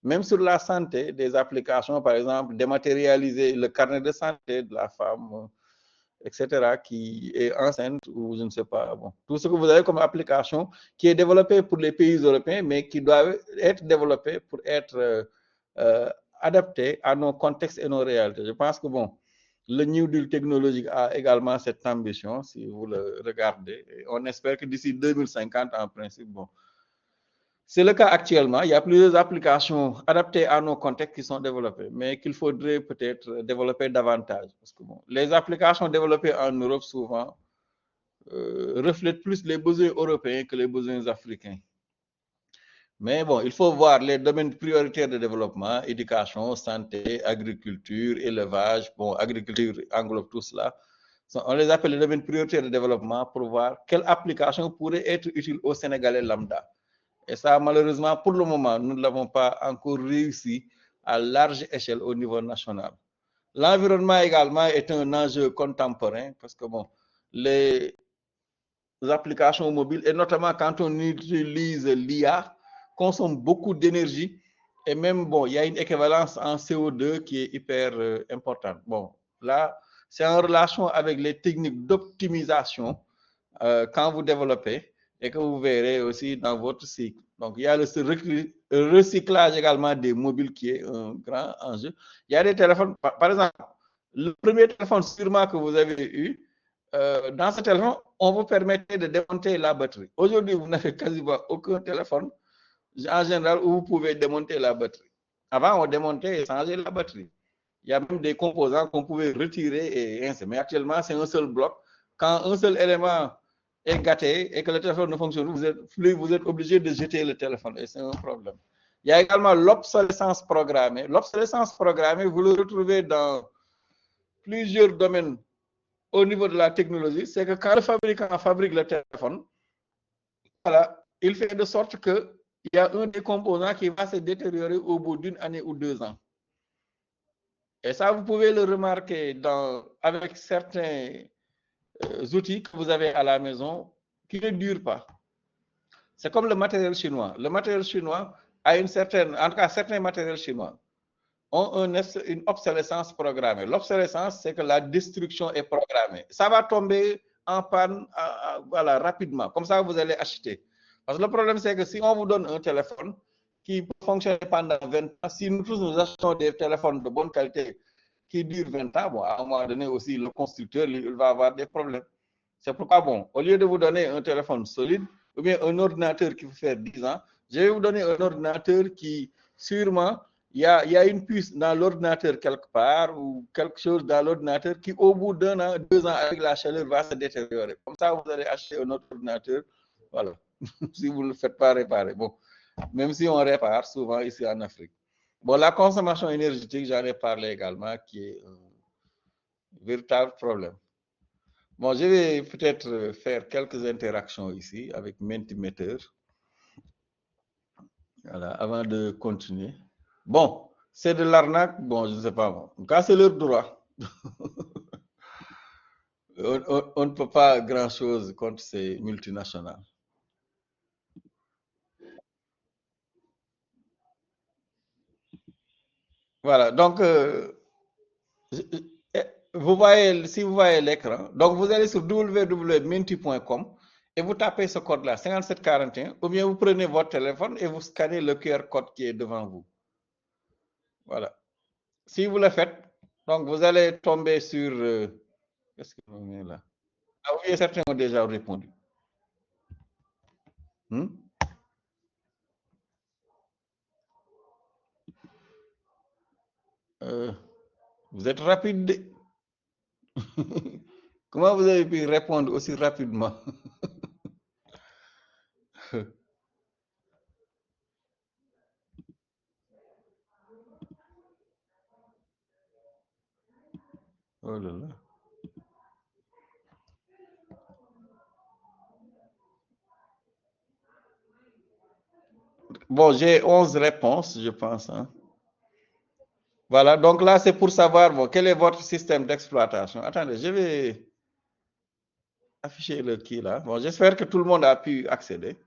Speaker 1: Même sur la santé, des applications, par exemple, dématérialiser le carnet de santé de la femme, etc., qui est enceinte ou je ne sais pas. Bon, tout ce que vous avez comme application qui est développé pour les pays européens, mais qui doit être développé pour être adapté à nos contextes et nos réalités. Je pense que bon, le New Deal technologique a également cette ambition, si vous le regardez. Et on espère que d'ici 2050, en principe, bon, c'est le cas actuellement. Il y a plusieurs applications adaptées à nos contextes qui sont développées, mais qu'il faudrait peut-être développer davantage. Parce que bon, les applications développées en Europe, souvent, reflètent plus les besoins européens que les besoins africains. Mais bon, il faut voir les domaines prioritaires de développement, éducation, santé, agriculture, élevage. Bon, agriculture englobe tout cela. On les appelle les domaines prioritaires de développement pour voir quelle application pourrait être utile au Sénégalais lambda. Et ça, malheureusement, pour le moment, nous ne l'avons pas encore réussi à large échelle au niveau national. L'environnement également est un enjeu contemporain parce que bon, les applications mobiles, et notamment quand on utilise l'IA, consomment beaucoup d'énergie et même, bon, il y a une équivalence en CO2 qui est hyper importante. Bon, là, c'est en relation avec les techniques d'optimisation quand vous développez et que vous verrez aussi dans votre cycle. Donc, il y a le recyclage également des mobiles qui est un grand enjeu. Il y a des téléphones, par exemple, le premier téléphone sûrement que vous avez eu, dans ce téléphone, on vous permettait de démonter la batterie. Aujourd'hui, vous n'avez quasiment aucun téléphone en général où vous pouvez démonter la batterie. Avant, on démontait et changeait la batterie. Il y a même des composants qu'on pouvait retirer et ainsi. Mais actuellement, c'est un seul bloc. Quand un seul élément est gâté et que le téléphone ne fonctionne plus, vous êtes obligé de jeter le téléphone et c'est un problème. Il y a également l'obsolescence programmée. L'obsolescence programmée, vous le retrouvez dans plusieurs domaines au niveau de la technologie. C'est que quand le fabricant fabrique le téléphone, voilà, il fait de sorte qu'il y a un des composants qui va se détériorer au bout d'une année ou 2 ans. Et ça, vous pouvez le remarquer avec certains outils que vous avez à la maison qui ne durent pas. C'est comme le matériel chinois. Le matériel chinois a une certaine, en tout cas certains matériels chinois ont une obsolescence programmée. L'obsolescence, c'est que la destruction est programmée. Ça va tomber en panne voilà, rapidement. Comme ça, vous allez acheter. Parce que le problème, c'est que si on vous donne un téléphone qui peut fonctionner pendant 20 ans, si nous tous nous achetons des téléphones de bonne qualité qui durent 20 ans, bon, à un moment donné aussi, le constructeur, il va avoir des problèmes. C'est pourquoi, bon, au lieu de vous donner un téléphone solide, ou bien un ordinateur qui peut faire 10 ans, je vais vous donner un ordinateur qui, sûrement, il y a une puce dans l'ordinateur quelque part ou quelque chose dans l'ordinateur qui, au bout d'1 an, 2 ans, avec la chaleur, va se détériorer. Comme ça, vous allez acheter un autre ordinateur. Voilà. Si vous ne le faites pas réparer. Bon, même si on répare souvent ici en Afrique. Bon, la consommation énergétique, j'en ai parlé également, qui est un véritable problème. Bon, je vais peut-être faire quelques interactions ici avec Mentimeter, voilà, avant de continuer. Bon, c'est de l'arnaque, bon, je ne sais pas. Bon. En tout cas, c'est leur droit. On ne peut pas grand-chose contre ces multinationales. Voilà, donc, eh, vous voyez, si vous voyez l'écran, donc vous allez sur www.menti.com et vous tapez ce code-là, 5741, ou bien vous prenez votre téléphone et vous scannez le QR code qui est devant vous. Voilà. Si vous le faites, donc vous allez tomber sur... qu'est-ce que vous met là? Ah oui, certains ont déjà répondu. Hmm? Euh, vous êtes rapide. Comment vous avez pu répondre aussi rapidement? Oh là là. Bon, j'ai 11 réponses, je pense, hein. Voilà, donc là, c'est pour savoir bon, quel est votre système d'exploitation. Attendez, je vais afficher le qui là. Bon, j'espère que tout le monde a pu accéder.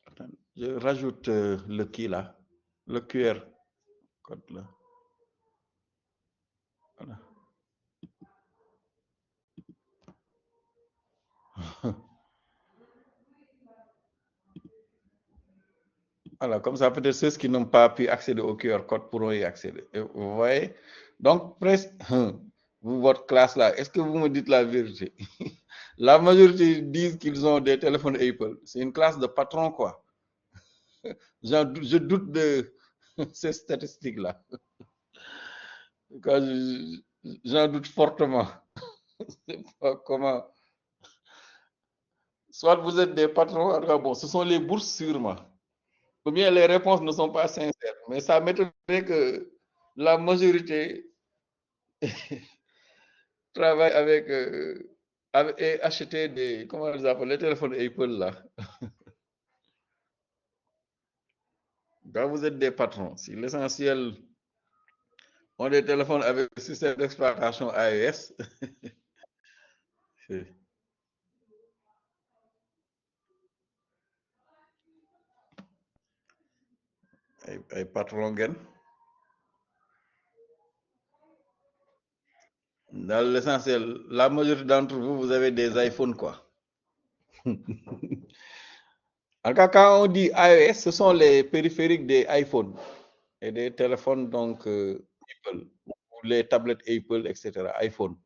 Speaker 1: Attendez, je rajoute le qui là, le QR code là. Voilà. Voilà, comme ça, peut-être ceux qui n'ont pas pu accéder au QR code pourront y accéder. Et vous voyez? Donc, presque, vous, votre classe là, est-ce que vous me dites la vérité? La majorité disent qu'ils ont des téléphones Apple. C'est une classe de patrons, quoi. Je doute de ces statistiques-là. J'en doute fortement. Je sais pas comment. Soit vous êtes des patrons, en tout cas, bon, ce sont les bourses sûrement. Ou bien les réponses ne sont pas sincères. Mais ça m'étonnerait que la majorité travaille et acheter des, comment on les appelle, les téléphones Apple là. Quand vous êtes des patrons, si l'essentiel ont des téléphones avec système d'exploitation iOS, ay patron ngeen. Dans l'essentiel, la majorité d'entre vous, vous avez des iPhones quoi. En tout cas, quand on dit iOS, ce sont les périphériques des iPhones et des téléphones donc Apple, ou les tablettes Apple, etc. iPhone.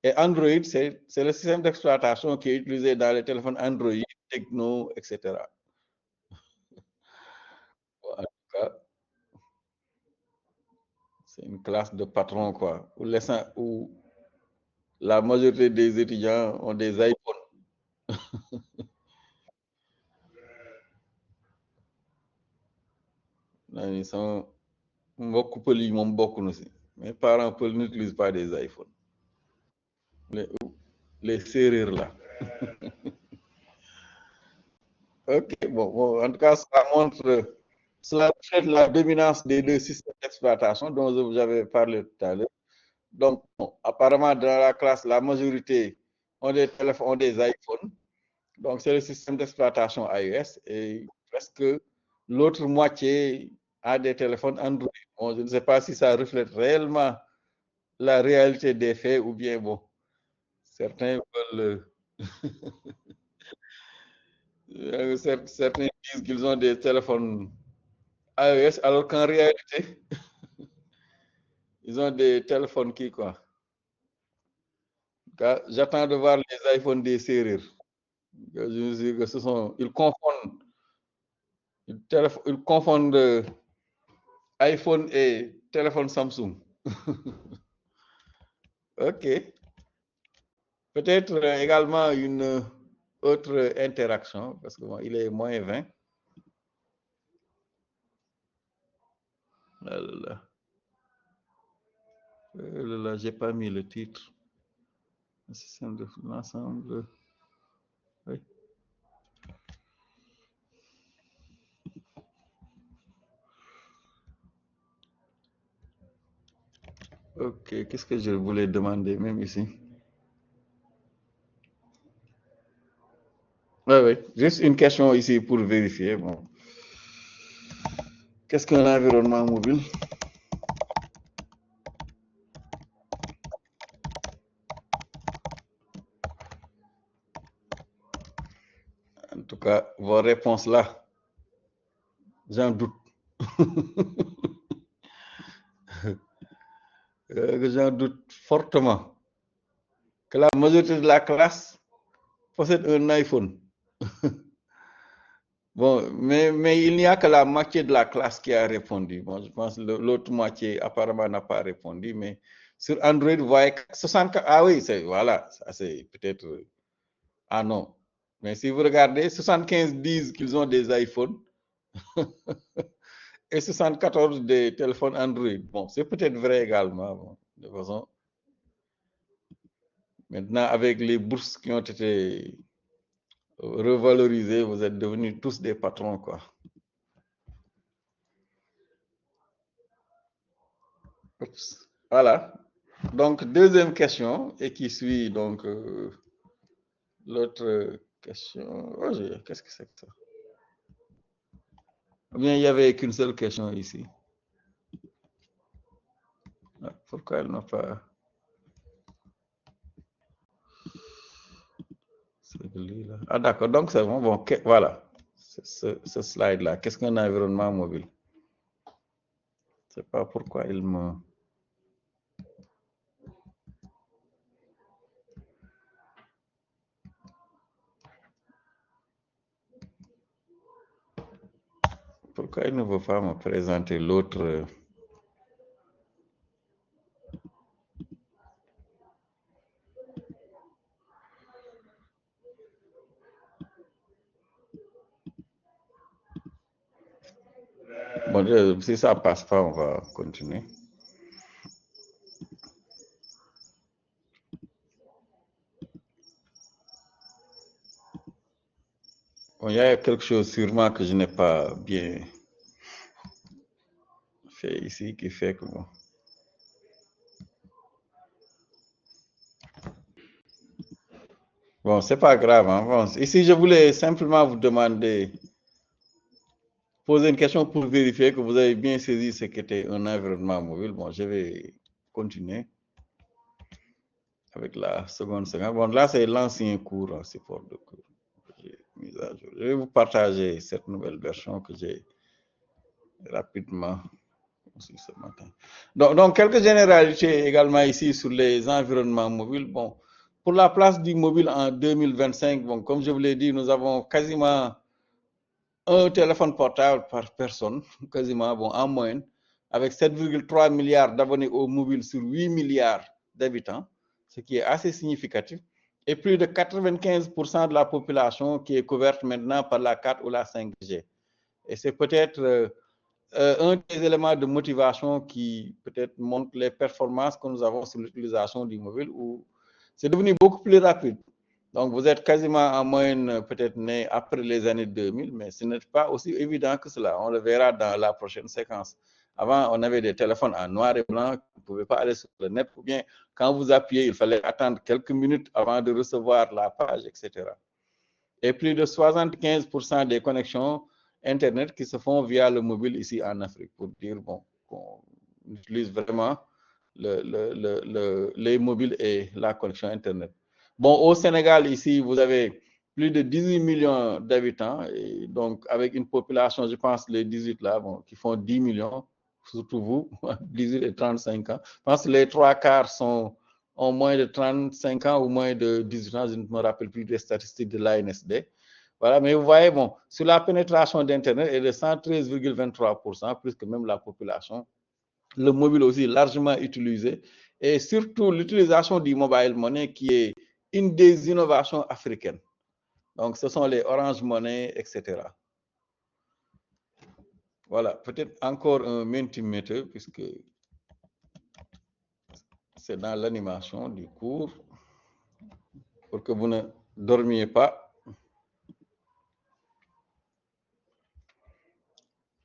Speaker 1: Et Android, c'est le système d'exploitation qui est utilisé dans les téléphones Android, Techno, etc. En tout cas, c'est une classe de patrons, quoi. Où la majorité des étudiants ont des iPhones. Ils sont beaucoup polis, beaucoup aussi. Mes parents n'utilisent pas des iPhones. Les, les serrures là. Ok, bon, en tout cas, cela reflète la dominance des deux systèmes d'exploitation dont je vous avais parlé tout à l'heure. Donc, bon, apparemment, dans la classe, la majorité ont des téléphones, ont des iPhones. Donc, c'est le système d'exploitation iOS et presque l'autre moitié a des téléphones Android. Bon, je ne sais pas si ça reflète réellement la réalité des faits ou bien, bon, certains veulent, certains disent qu'ils ont des téléphones iOS alors qu'en réalité, ils ont des téléphones qui, quoi. J'attends de voir les iPhones des serrures. Je me dis que ils confondent iPhone et téléphone Samsung. Ok. Peut-être également une autre interaction, parce que bon, il est moins 20. Là, là, là, j'ai pas mis le titre. Le système de l'ensemble. Oui. Ok, qu'est-ce que je voulais demander même ici? Oui, oui, juste une question ici pour vérifier. Bon. Qu'est-ce qu'un environnement mobile? En tout cas, vos réponses là, j'en doute. J'en doute fortement que la majorité de la classe possède un iPhone. Bon, mais il n'y a que la moitié de la classe qui a répondu. Bon, je pense que l'autre moitié apparemment n'a pas répondu, mais sur Android, vous voyez 64. Ah oui, c'est voilà, ça c'est peut-être. Ah non. Mais si vous regardez, 75 disent qu'ils ont des iPhones et 74 des téléphones Android. Bon, c'est peut-être vrai également. Bon, de toute façon, maintenant, avec les bourses qui ont été revalorisées, vous êtes devenus tous des patrons, quoi. Oups. Voilà. Donc, deuxième question, et qui suit donc l'autre question. Oh, qu'est-ce que c'est que ça? Ou bien il n'y avait qu'une seule question ici. Ah, pourquoi elle n'a pas. Celui-là. Ah, d'accord. Donc, c'est bon. Bon, voilà. Ce slide-là. Qu'est-ce qu'un environnement mobile? Je ne sais pas pourquoi il me. Pourquoi il ne veut pas me présenter l'autre? Bon, si ça ne passe pas, on va continuer. Bon, il y a quelque chose sûrement que je n'ai pas bien fait ici qui fait que bon. Bon, c'est pas grave. Hein. Bon, ici, je voulais simplement vous demander, poser une question pour vérifier que vous avez bien saisi ce qu'était un environnement mobile. Bon, je vais continuer avec la seconde séquence. Bon, là, c'est l'ancien cours en support de cours que j'ai mis à jour. Je vais vous partager cette nouvelle version que j'ai rapidement aussi ce matin. Donc, quelques généralités également ici sur les environnements mobiles. Bon, pour la place du mobile en 2025, bon, comme je vous l'ai dit, nous avons quasiment un téléphone portable par personne, quasiment bon, en moyenne, avec 7,3 milliards d'abonnés au mobile sur 8 milliards d'habitants, ce qui est assez significatif, et plus de 95% de la population qui est couverte maintenant par la 4 ou la 5G. Et c'est peut-être un des éléments de motivation qui peut-être montre les performances que nous avons sur l'utilisation du mobile, où c'est devenu beaucoup plus rapide. Donc, vous êtes quasiment en moyenne peut-être né après les années 2000, mais ce n'est pas aussi évident que cela. On le verra dans la prochaine séquence. Avant, on avait des téléphones en noir et blanc, vous ne pouvez pas aller sur le net, ou bien quand vous appuyez, il fallait attendre quelques minutes avant de recevoir la page, etc. Et plus de 75% des connexions Internet qui se font via le mobile ici en Afrique, pour dire bon, qu'on utilise vraiment les mobiles et la connexion Internet. Bon, au Sénégal, ici, vous avez plus de 18 millions d'habitants, et donc avec une population, je pense, les 18 là, bon, qui font 10 millions, surtout vous, 18 et 35 ans. Je pense que les trois quarts ont moins de 35 ans ou moins de 18 ans, je ne me rappelle plus des statistiques de l'ANSD. Voilà, mais vous voyez, bon, sur la pénétration d'Internet est de 113,23%, plus que même la population. Le mobile aussi largement utilisé, et surtout l'utilisation du mobile money qui est une des innovations africaines. Donc, ce sont les Orange Money, etc. Voilà, peut-être encore un Mentimeter, puisque c'est dans l'animation du cours. pour que vous ne dormiez pas.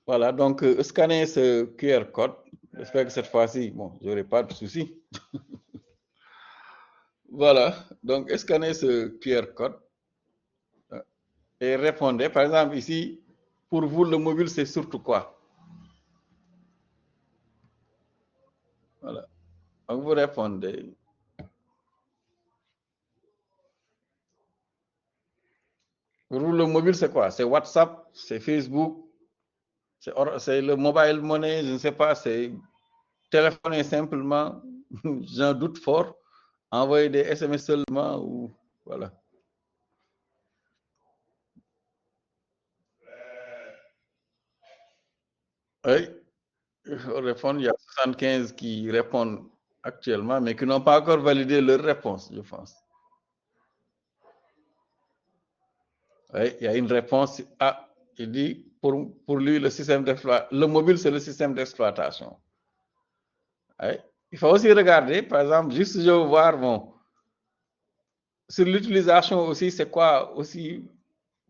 Speaker 1: Voilà, donc scannez ce QR code. J'espère que cette fois-ci, bon, je n'aurai pas de soucis. Voilà, donc scannez ce QR code et répondez. Par exemple, ici, pour vous, le mobile, c'est surtout quoi? Voilà, donc vous répondez. Pour vous, le mobile, c'est quoi? C'est WhatsApp, c'est Facebook, c'est le mobile money, je ne sais pas, c'est téléphoner simplement, j'en doute fort, envoyer des SMS seulement, ou voilà. Oui, au répondre, il y a 75 qui répondent actuellement, mais qui n'ont pas encore validé leur réponse, je pense. Oui, il y a une réponse. Ah, il dit, pour lui, le mobile, c'est le système d'exploitation. Oui. Il faut aussi regarder, par exemple, juste je veux voir, bon, sur l'utilisation aussi, c'est quoi aussi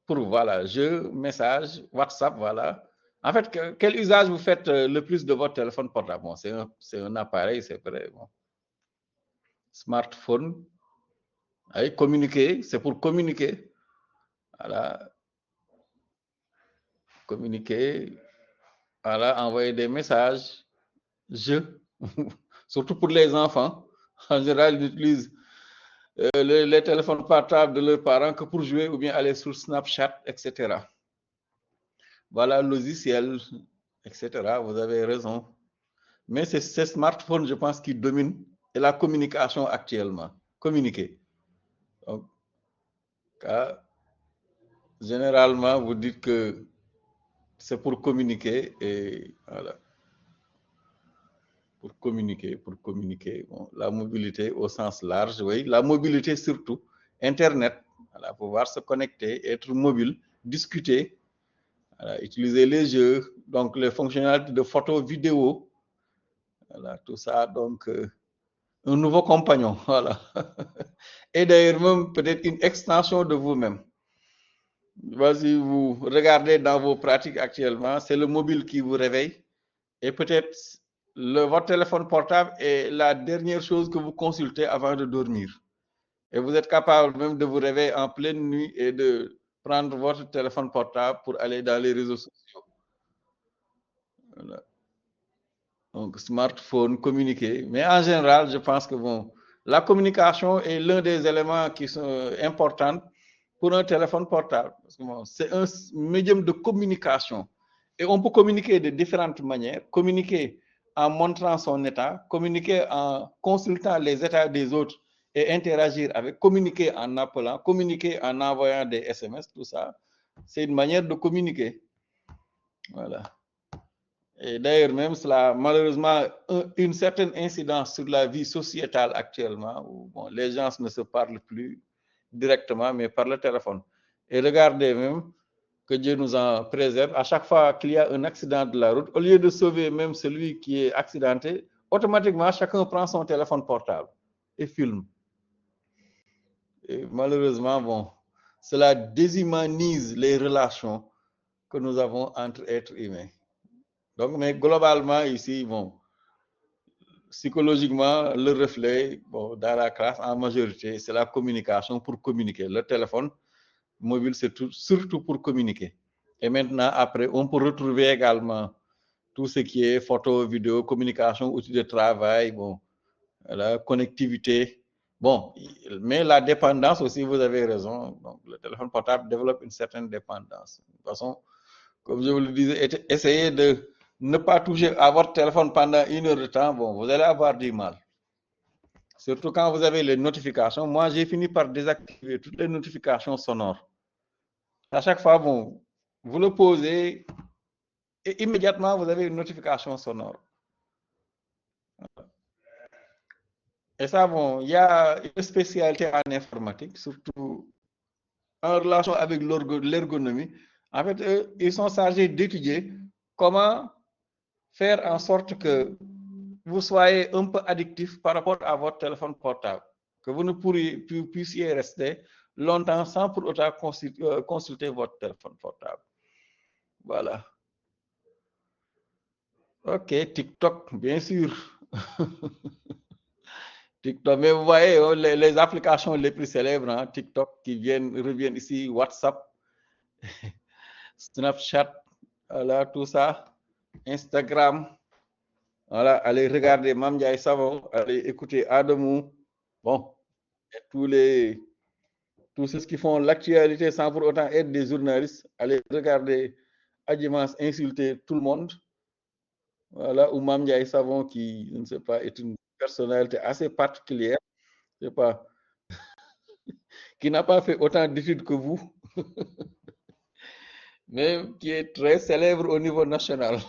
Speaker 1: pour, voilà, jeu, message, WhatsApp, voilà. En fait, quel usage vous faites le plus de votre téléphone portable? Bon, c'est un appareil, c'est vrai. Bon. Smartphone, oui, communiquer, c'est pour communiquer. Voilà. Communiquer, voilà, envoyer des messages, jeux, surtout pour les enfants. En général, ils utilisent les téléphones portables de leurs parents que pour jouer ou bien aller sur Snapchat, etc. Voilà, logiciel, etc. Vous avez raison. Mais c'est ces smartphones, je pense, qui dominent et la communication actuellement. Communiquer. Donc, généralement, vous dites que c'est pour communiquer et voilà. Pour communiquer. Bon, la mobilité au sens large, oui. La mobilité surtout. Internet, voilà, pouvoir se connecter, être mobile, discuter, voilà, utiliser les jeux, donc les fonctionnalités de photo, vidéo, voilà, tout ça, donc un nouveau compagnon, voilà. Et d'ailleurs même peut-être une extension de vous-même. Si vous regardez dans vos pratiques actuellement, c'est le mobile qui vous réveille et peut-être votre téléphone portable est la dernière chose que vous consultez avant de dormir. Et vous êtes capable même de vous réveiller en pleine nuit et de prendre votre téléphone portable pour aller dans les réseaux sociaux. Voilà. Donc, smartphone, communiquer. Mais en général, je pense que bon, la communication est l'un des éléments qui sont importants pour un téléphone portable. Bon, c'est un médium de communication. Et on peut communiquer de différentes manières. Communiquer en montrant son état, communiquer en consultant les états des autres et interagir avec, communiquer en appelant, communiquer en envoyant des SMS, tout ça. C'est une manière de communiquer. Voilà. Et d'ailleurs, même cela, malheureusement, une certaine incidence sur la vie sociétale actuellement, où bon, les gens ne se parlent plus directement, mais par le téléphone. Et regardez même que Dieu nous en préserve, à chaque fois qu'il y a un accident de la route, au lieu de sauver même celui qui est accidenté, automatiquement, chacun prend son téléphone portable et filme. Et malheureusement, bon, cela déshumanise les relations que nous avons entre êtres humains. Donc, mais globalement, ici, bon, psychologiquement, le reflet, bon, dans la classe, en majorité, c'est la communication pour communiquer. Le téléphone mobile, c'est surtout pour communiquer. Et maintenant, après, on peut retrouver également tout ce qui est photo, vidéo, communication, outils de travail, bon, la connectivité. Bon, mais la dépendance aussi, vous avez raison. Donc, le téléphone portable développe une certaine dépendance. De toute façon, comme je vous le disais, essayez de ne pas toucher à votre téléphone pendant 1 heure de temps. Bon, vous allez avoir du mal. Surtout quand vous avez les notifications. Moi, j'ai fini par désactiver toutes les notifications sonores. À chaque fois, bon, vous le posez et immédiatement, vous avez une notification sonore. Et ça, bon, il y a une spécialité en informatique, surtout en relation avec l'ergonomie. En fait, ils sont chargés d'étudier comment faire en sorte que vous soyez un peu addictif par rapport à votre téléphone portable. que vous ne puissiez rester longtemps sans pour autant consulter votre téléphone portable. Voilà. Ok, TikTok, bien sûr. TikTok, mais vous voyez, les applications les plus célèbres, hein, TikTok qui reviennent ici, WhatsApp, Snapchat, voilà, tout ça, Instagram, voilà, allez regarder Mame Ndiaye Savon, allez écouter Adamou, bon, et tous ceux qui font l'actualité sans pour autant être des journalistes, allez regarder Adjimans insulter tout le monde, voilà, ou Mame Ndiaye Savon qui, je ne sais pas, est une personnalité assez particulière, je sais pas, qui n'a pas fait autant d'études que vous, mais qui est très célèbre au niveau national.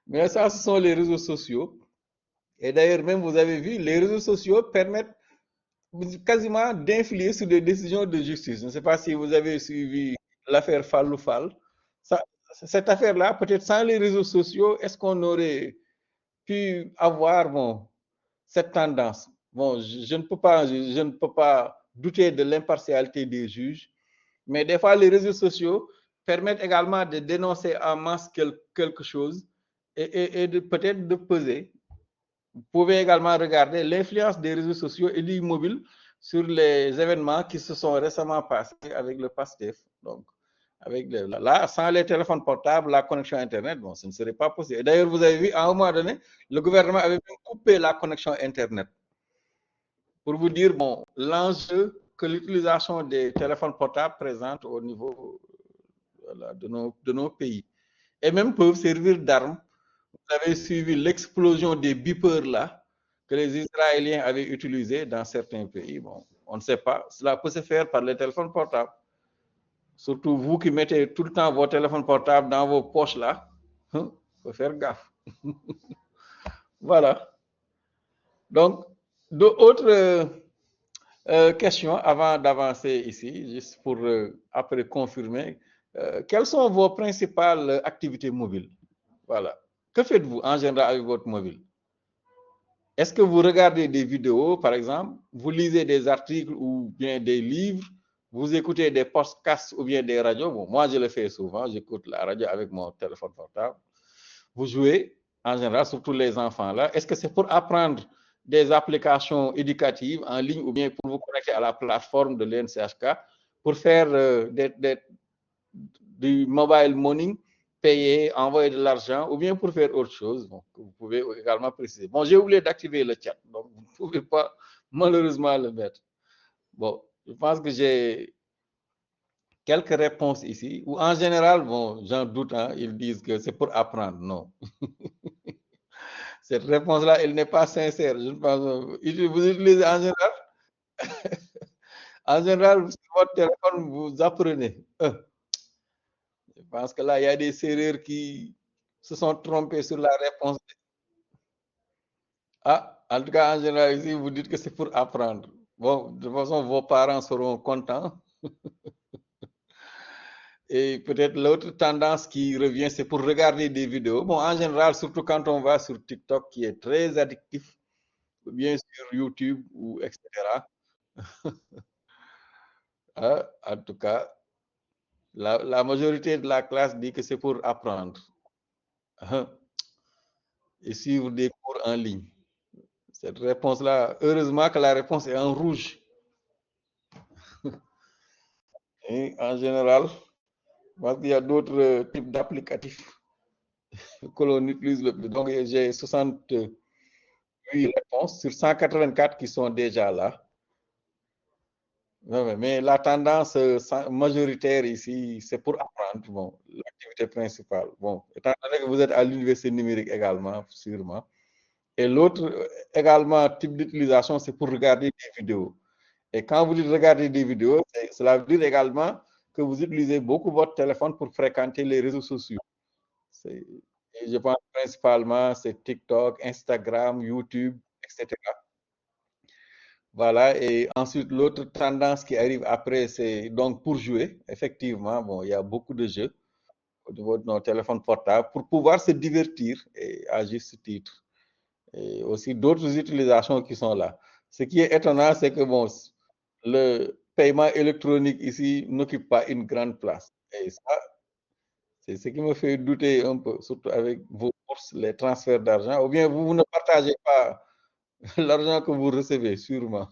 Speaker 1: Mais ça, ce sont les réseaux sociaux. Et d'ailleurs, même vous avez vu, les réseaux sociaux permettent quasiment d'influer sur des décisions de justice. Je ne sais pas si vous avez suivi l'affaire Fallou Fall. Ça, cette affaire-là, peut-être sans les réseaux sociaux, est-ce qu'on aurait pu avoir bon, cette tendance? Bon, je ne peux pas douter de l'impartialité des juges, mais des fois, les réseaux sociaux permettent également de dénoncer en masse quelque chose et de peut-être de peser. Vous pouvez également regarder l'influence des réseaux sociaux et du mobile sur les événements qui se sont récemment passés avec le PASTEF. Donc, là, sans les téléphones portables, la connexion Internet, bon, ce ne serait pas possible. D'ailleurs, vous avez vu, à un moment donné, le gouvernement avait même coupé la connexion Internet pour vous dire, bon, l'enjeu que l'utilisation des téléphones portables présente au niveau voilà, de nos pays. Et même peuvent servir d'armes. Vous avez suivi l'explosion des beepers là que les Israéliens avaient utilisés dans certains pays. Bon, on ne sait pas. Cela peut se faire par les téléphones portables. Surtout vous qui mettez tout le temps vos téléphones portables dans vos poches là. Il faut faire gaffe. Voilà. Donc, d'autres questions avant d'avancer ici, juste pour après confirmer. Quelles sont vos principales activités mobiles? Voilà. Que faites-vous en général avec votre mobile? Est-ce que vous regardez des vidéos, par exemple, vous lisez des articles ou bien des livres, vous écoutez des podcasts ou bien des radios? Bon, moi, je le fais souvent, j'écoute la radio avec mon téléphone portable. Vous jouez, en général, surtout les enfants là. Est-ce que c'est pour apprendre des applications éducatives en ligne ou bien pour vous connecter à la plateforme de l'NCHK pour faire du mobile money, payer, envoyer de l'argent ou bien pour faire autre chose, bon, que vous pouvez également préciser. Bon, j'ai oublié d'activer le chat, donc vous ne pouvez pas malheureusement le mettre. Bon, je pense que j'ai quelques réponses ici, ou en général, bon, j'en doute, hein, ils disent que c'est pour apprendre. Non. Cette réponse-là, elle n'est pas sincère. Je pense, vous utilisez en général, en général, sur votre téléphone, vous apprenez. Je pense que là, il y a des serrures qui se sont trompés sur la réponse. Ah, en tout cas, en général, ici, vous dites que c'est pour apprendre. Bon, de toute façon, vos parents seront contents. Et peut-être l'autre tendance qui revient, c'est pour regarder des vidéos. Bon, en général, surtout quand on va sur TikTok, qui est très addictif, ou bien sur YouTube, ou etc. Ah, en tout cas, la majorité de la classe dit que c'est pour apprendre et suivre des cours en ligne. Cette réponse-là, heureusement que la réponse est en rouge. Et en général, parce qu'il y a d'autres types d'applicatifs que l'on utilise le plus. Donc, j'ai 68 réponses sur 184 qui sont déjà là. Mais la tendance majoritaire ici, c'est pour apprendre, bon, l'activité principale. Bon, étant donné que vous êtes à l'université numérique également, sûrement. Et l'autre également type d'utilisation, c'est pour regarder des vidéos. Et quand vous dites regarder des vidéos, cela veut dire également que vous utilisez beaucoup votre téléphone pour fréquenter les réseaux sociaux. Et je pense principalement c'est TikTok, Instagram, YouTube, etc. Voilà, et ensuite l'autre tendance qui arrive après, c'est donc pour jouer. Effectivement, bon, il y a beaucoup de jeux au niveau de nos téléphones portables pour pouvoir se divertir et à juste titre. Et aussi d'autres utilisations qui sont là. Ce qui est étonnant, c'est que bon, le paiement électronique ici n'occupe pas une grande place. Et ça, c'est ce qui me fait douter un peu, surtout avec vos bourses, les transferts d'argent. Ou bien vous ne partagez pas l'argent que vous recevez, sûrement,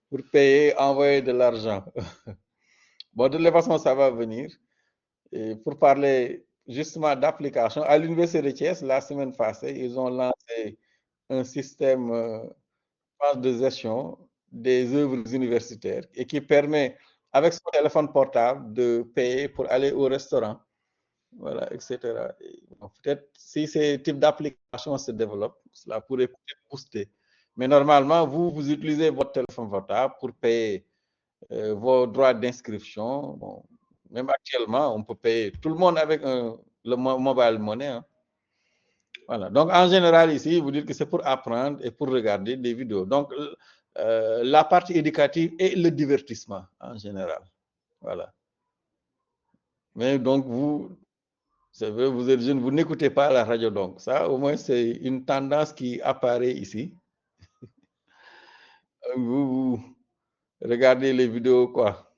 Speaker 1: pour payer, envoyer de l'argent. Bon, de toute façon, ça va venir. Et pour parler justement d'application, à l'Université de Thiès, la semaine passée, ils ont lancé un système de gestion des œuvres universitaires et qui permet, avec son téléphone portable, de payer pour aller au restaurant, voilà, etc. Peut-être si ces types d'applications se développent, cela pourrait peut-être booster. Mais normalement, vous utilisez votre téléphone portable pour payer vos droits d'inscription. Bon, même actuellement, on peut payer tout le monde avec le mobile money. Hein. Voilà. Donc, en général, ici, vous dites que c'est pour apprendre et pour regarder des vidéos. Donc, la partie éducative et le divertissement, en général. Voilà. Mais donc, vous, c'est vrai, vous êtes jeune, vous n'écoutez pas la radio. Donc, ça, au moins, c'est une tendance qui apparaît ici. Vous regardez les vidéos, quoi.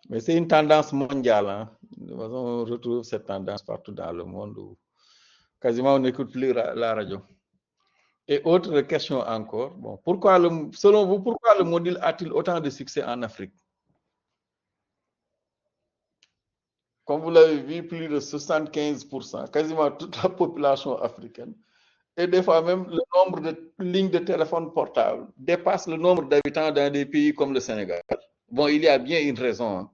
Speaker 1: Mais c'est une tendance mondiale. Hein. De toute façon, on retrouve cette tendance partout dans le monde où quasiment on n'écoute plus la radio. Et autre question encore, bon, pourquoi selon vous, pourquoi le module a-t-il autant de succès en Afrique? Comme vous l'avez vu, plus de 75%, quasiment toute la population africaine. Et des fois même, le nombre de lignes de téléphone portable dépasse le nombre d'habitants dans des pays comme le Sénégal. Bon, il y a bien une raison. Hein.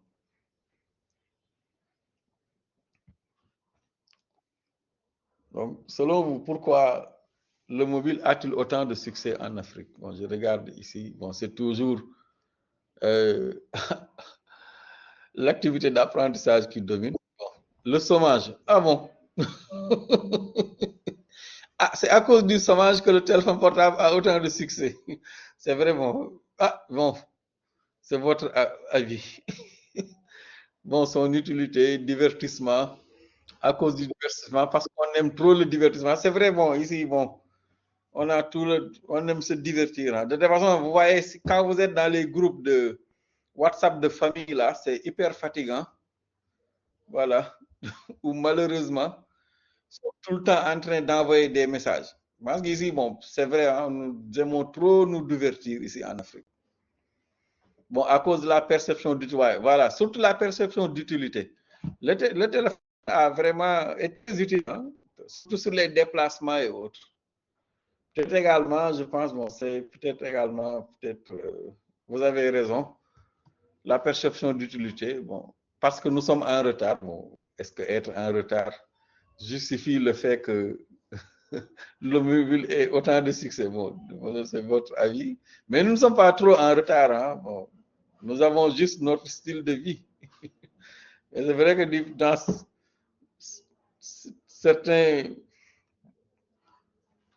Speaker 1: Donc, selon vous, pourquoi le mobile a-t-il autant de succès en Afrique? Bon, je regarde ici, bon, c'est toujours l'activité d'apprentissage qui domine. Bon, le chômage, ah bon? Ah, c'est à cause du chômage que le téléphone portable a autant de succès. C'est vraiment. Ah, bon, c'est votre avis. Bon, son utilité, divertissement, à cause du divertissement, parce qu'on aime trop le divertissement. C'est vrai, bon, ici, bon, on a on aime se divertir. Hein. De toute façon, vous voyez, quand vous êtes dans les groupes de WhatsApp de famille, là, c'est hyper fatigant. Voilà. Ou malheureusement, sont tout le temps en train d'envoyer des messages. Parce qu'ici, bon, c'est vrai, hein, nous aimons trop nous divertir ici en Afrique. Bon, à cause de la perception d'utilité, voilà, surtout la perception d'utilité. Le téléphone a vraiment été utile, hein, surtout sur les déplacements et autres. Peut-être également, je pense, bon, c'est peut-être également, peut-être, vous avez raison, la perception d'utilité, bon, parce que nous sommes en retard, bon, est-ce que être en retard justifie le fait que le mobile ait autant de succès? Bon, c'est votre avis, mais nous ne sommes pas trop en retard, hein, bon, nous avons juste notre style de vie. Et c'est vrai que dans certains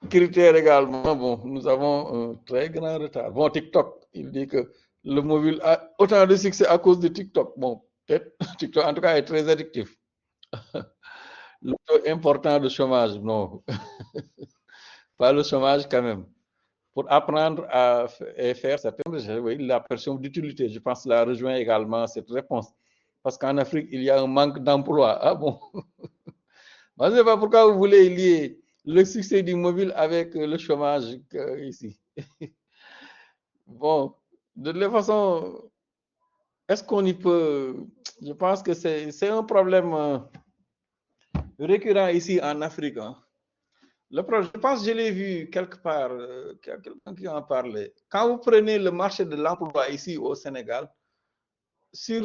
Speaker 1: critères également, bon, nous avons un très grand retard. Bon, TikTok, il dit que le mobile a autant de succès à cause de TikTok. Bon, peut-être TikTok, en tout cas, est très addictif. Le taux important de chômage, non. Pas le chômage quand même. Pour apprendre à faire certaines recherches, oui, la pression d'utilité, je pense, la rejoint également cette réponse. Parce qu'en Afrique, il y a un manque d'emploi. Ah bon? Je ne sais pas pourquoi vous voulez lier le succès du mobile avec le chômage ici. Bon, de toute façon, est-ce qu'on y peut... Je pense que c'est un problème récurrent ici en Afrique. Hein. Je pense que je l'ai vu quelque part, quelqu'un qui en parlait. Quand vous prenez le marché de l'emploi ici au Sénégal, sur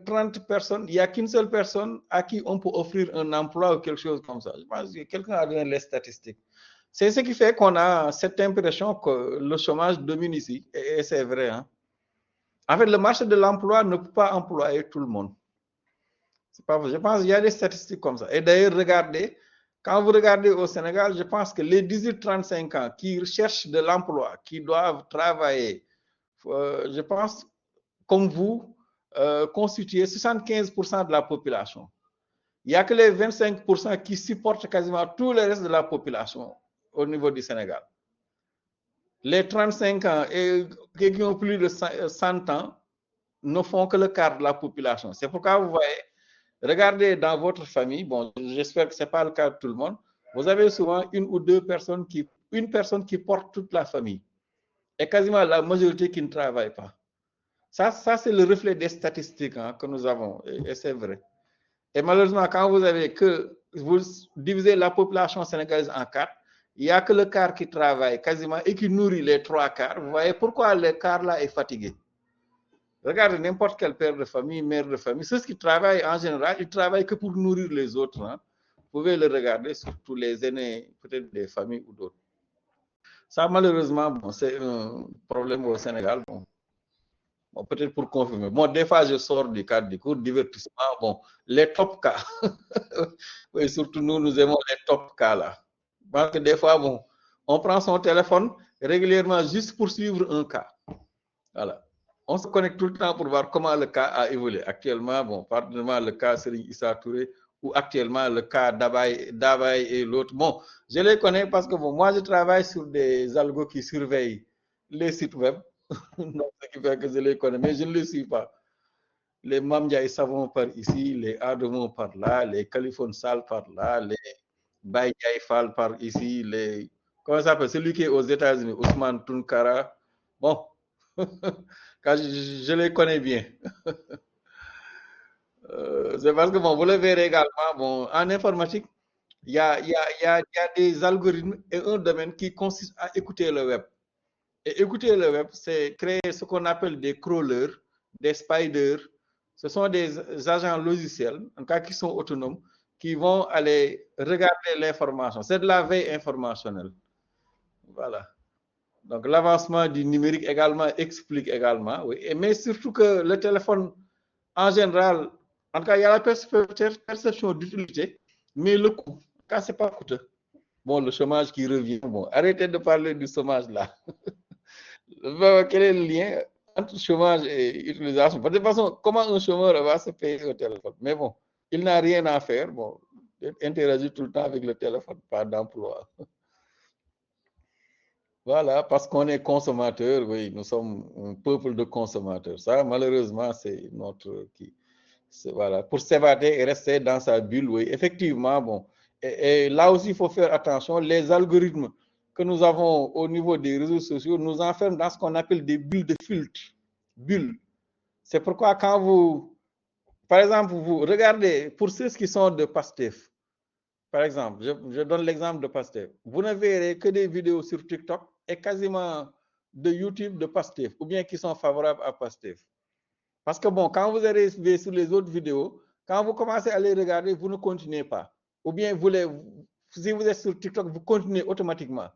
Speaker 1: 30 personnes, il n'y a qu'une seule personne à qui on peut offrir un emploi ou quelque chose comme ça. Je pense que quelqu'un a donné les statistiques. C'est ce qui fait qu'on a cette impression que le chômage domine ici, et c'est vrai. Hein. En fait, le marché de l'emploi ne peut pas employer tout le monde. C'est pas vrai. Je pense qu'il y a des statistiques comme ça. Et d'ailleurs, regardez, quand vous regardez au Sénégal, je pense que les 18-35 ans qui cherchent de l'emploi, qui doivent travailler, je pense, comme vous, constituer 75% de la population. Il n'y a que les 25% qui supportent quasiment tout le reste de la population au niveau du Sénégal. Les 35 ans et qui ont plus de 100 ans ne font que le quart de la population. C'est pourquoi vous voyez, regardez dans votre famille, bon, j'espère que ce n'est pas le cas de tout le monde, vous avez souvent une ou deux personnes une personne qui porte toute la famille et quasiment la majorité qui ne travaille pas. Ça c'est le reflet des statistiques hein, que nous avons et c'est vrai. Et malheureusement, quand vous divisez la population sénégalaise en quatre, il n'y a que le quart qui travaille quasiment et qui nourrit les trois quarts. Vous voyez pourquoi le quart là est fatigué. Regardez n'importe quel père de famille, mère de famille, ceux qui travaillent en général, ils travaillent que pour nourrir les autres. Hein. Vous pouvez le regarder, surtout les aînés, peut-être des familles ou d'autres. Ça, malheureusement, bon, c'est un problème au Sénégal. Bon. Bon, peut-être pour confirmer. Bon, des fois, je sors du cadre du cours, divertissement. Bon, les top cas. Oui, surtout nous aimons les top cas là. Parce que des fois, bon, on prend son téléphone régulièrement juste pour suivre un cas. Voilà. On se connecte tout le temps pour voir comment le cas a évolué. Actuellement, bon, particulièrement le cas Serigne Issa Touré ou actuellement le cas d'Abaye et l'autre. Bon, je les connais parce que bon, moi, je travaille sur des algos qui surveillent les sites web. Donc, ce qui fait que je les connais, mais je ne les suis pas. Les Mamdia Savon par ici, les Ademo par là, les Caliphone Sal par là, les Baye Fall par ici, les. Comment ça s'appelle? Celui qui est aux États-Unis, Ousmane Tunkara. Bon, quand je les connais bien. C'est parce que bon, vous le verrez également, bon, en informatique, il y a des algorithmes et un domaine qui consiste à écouter le web. Et écouter le web, c'est créer ce qu'on appelle des crawlers, des spiders. Ce sont des agents logiciels, en cas qui sont autonomes, qui vont aller regarder l'information. C'est de la veille informationnelle. Voilà. Donc l'avancement du numérique également explique également, oui. Mais surtout que le téléphone, en général, en tout cas, il y a la perception d'utilité, mais le coût, quand c'est pas coûteux. Bon, le chômage qui revient. Bon, arrêtez de parler du chômage là. Quel est le lien entre chômage et utilisation? De toute façon, comment un chômeur va se payer au téléphone? Mais bon, il n'a rien à faire. Bon, il interagit tout le temps avec le téléphone, pas d'emploi. Voilà, parce qu'on est consommateur, oui, nous sommes un peuple de consommateurs. Ça, malheureusement, c'est notre qui. Voilà, pour s'évader et rester dans sa bulle, oui, effectivement, bon. Et là aussi, il faut faire attention. Les algorithmes que nous avons au niveau des réseaux sociaux nous enferment dans ce qu'on appelle des bulles de filtre. Bulles. C'est pourquoi quand vous, par exemple, vous regardez, pour ceux qui sont de Pastef, par exemple, je donne l'exemple de Pastef. Vous ne verrez que des vidéos sur TikTok et quasiment de YouTube de Pastef, ou bien qui sont favorables à Pastef. Parce que bon, quand vous arrivez sur les autres vidéos, quand vous commencez à les regarder, vous ne continuez pas. Ou bien si vous êtes sur TikTok, vous continuez automatiquement.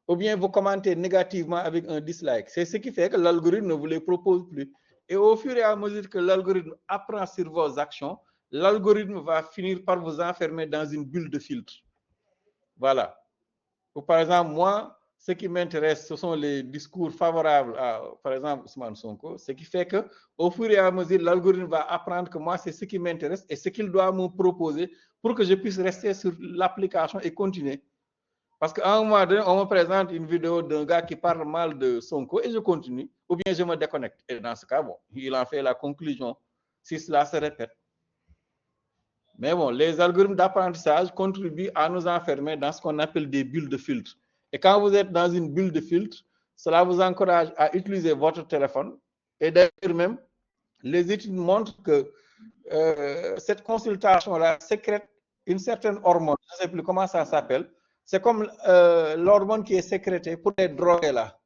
Speaker 1: Ou bien vous commentez négativement avec un dislike. C'est ce qui fait que l'algorithme ne vous les propose plus. Et au fur et à mesure que l'algorithme apprend sur vos actions, l'algorithme va finir par vous enfermer dans une bulle de filtre. Voilà. Ou par exemple, moi, ce qui m'intéresse, ce sont les discours favorables à, par exemple, Ousmane Sonko, ce qui fait que, au fur et à mesure, l'algorithme va apprendre que moi, c'est ce qui m'intéresse et ce qu'il doit me proposer pour que je puisse rester sur l'application et continuer. Parce qu'à un moment donné, on me présente une vidéo d'un gars qui parle mal de Sonko et je continue, ou bien je me déconnecte. Et dans ce cas, bon, il en fait la conclusion, si cela se répète. Mais bon, les algorithmes d'apprentissage contribuent à nous enfermer dans ce qu'on appelle des bulles de filtre. Et quand vous êtes dans une bulle de filtre, cela vous encourage à utiliser votre téléphone. Et d'ailleurs même, les études montrent que cette consultation-là sécrète une certaine hormone. Je ne sais plus comment ça s'appelle. C'est comme l'hormone qui est sécrétée pour les drogués là.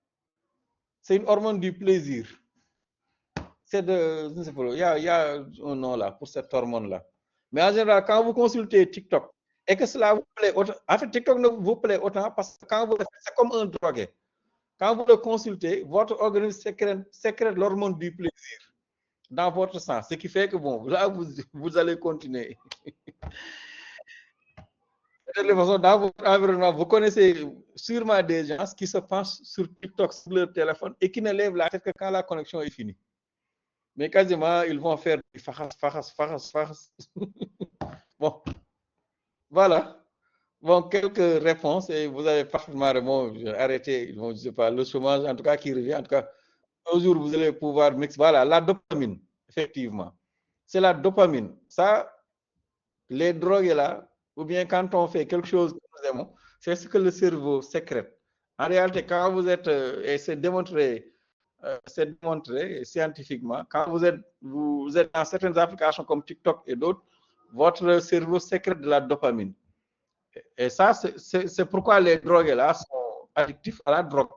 Speaker 1: C'est une hormone du plaisir. C'est de, je ne sais pas, il y a un nom là pour cette hormone-là. Mais en général, quand vous consultez TikTok et que cela vous plaît autant, en fait, TikTok ne vous plaît autant parce que quand vous le faites, c'est comme un drogué. Quand vous le consultez, votre organisme sécrète l'hormone du plaisir dans votre sang, ce qui fait que bon, là, vous allez continuer. De toute façon, dans votre environnement, vous connaissez sûrement des gens qui se penchent sur TikTok sur leur téléphone et qui ne lèvent la tête que quand la connexion est finie. Mais quasiment, ils vont faire du faras. Bon, voilà. Bon, quelques réponses et vous avez parfaitement arrêté, bon, je sais pas, le chômage, en tout cas, qui revient. En tout cas, un jour, vous allez pouvoir mixer. Voilà, la dopamine, effectivement. C'est la dopamine. Ça, les drogues là, ou bien quand on fait quelque chose que nous aimons, c'est ce que le cerveau sécrète. En réalité, quand vous êtes, et c'est démontré scientifiquement, quand vous êtes dans certaines applications comme TikTok et d'autres, votre cerveau sécrète de la dopamine. Et ça, c'est pourquoi les drogues là sont addictifs à la drogue.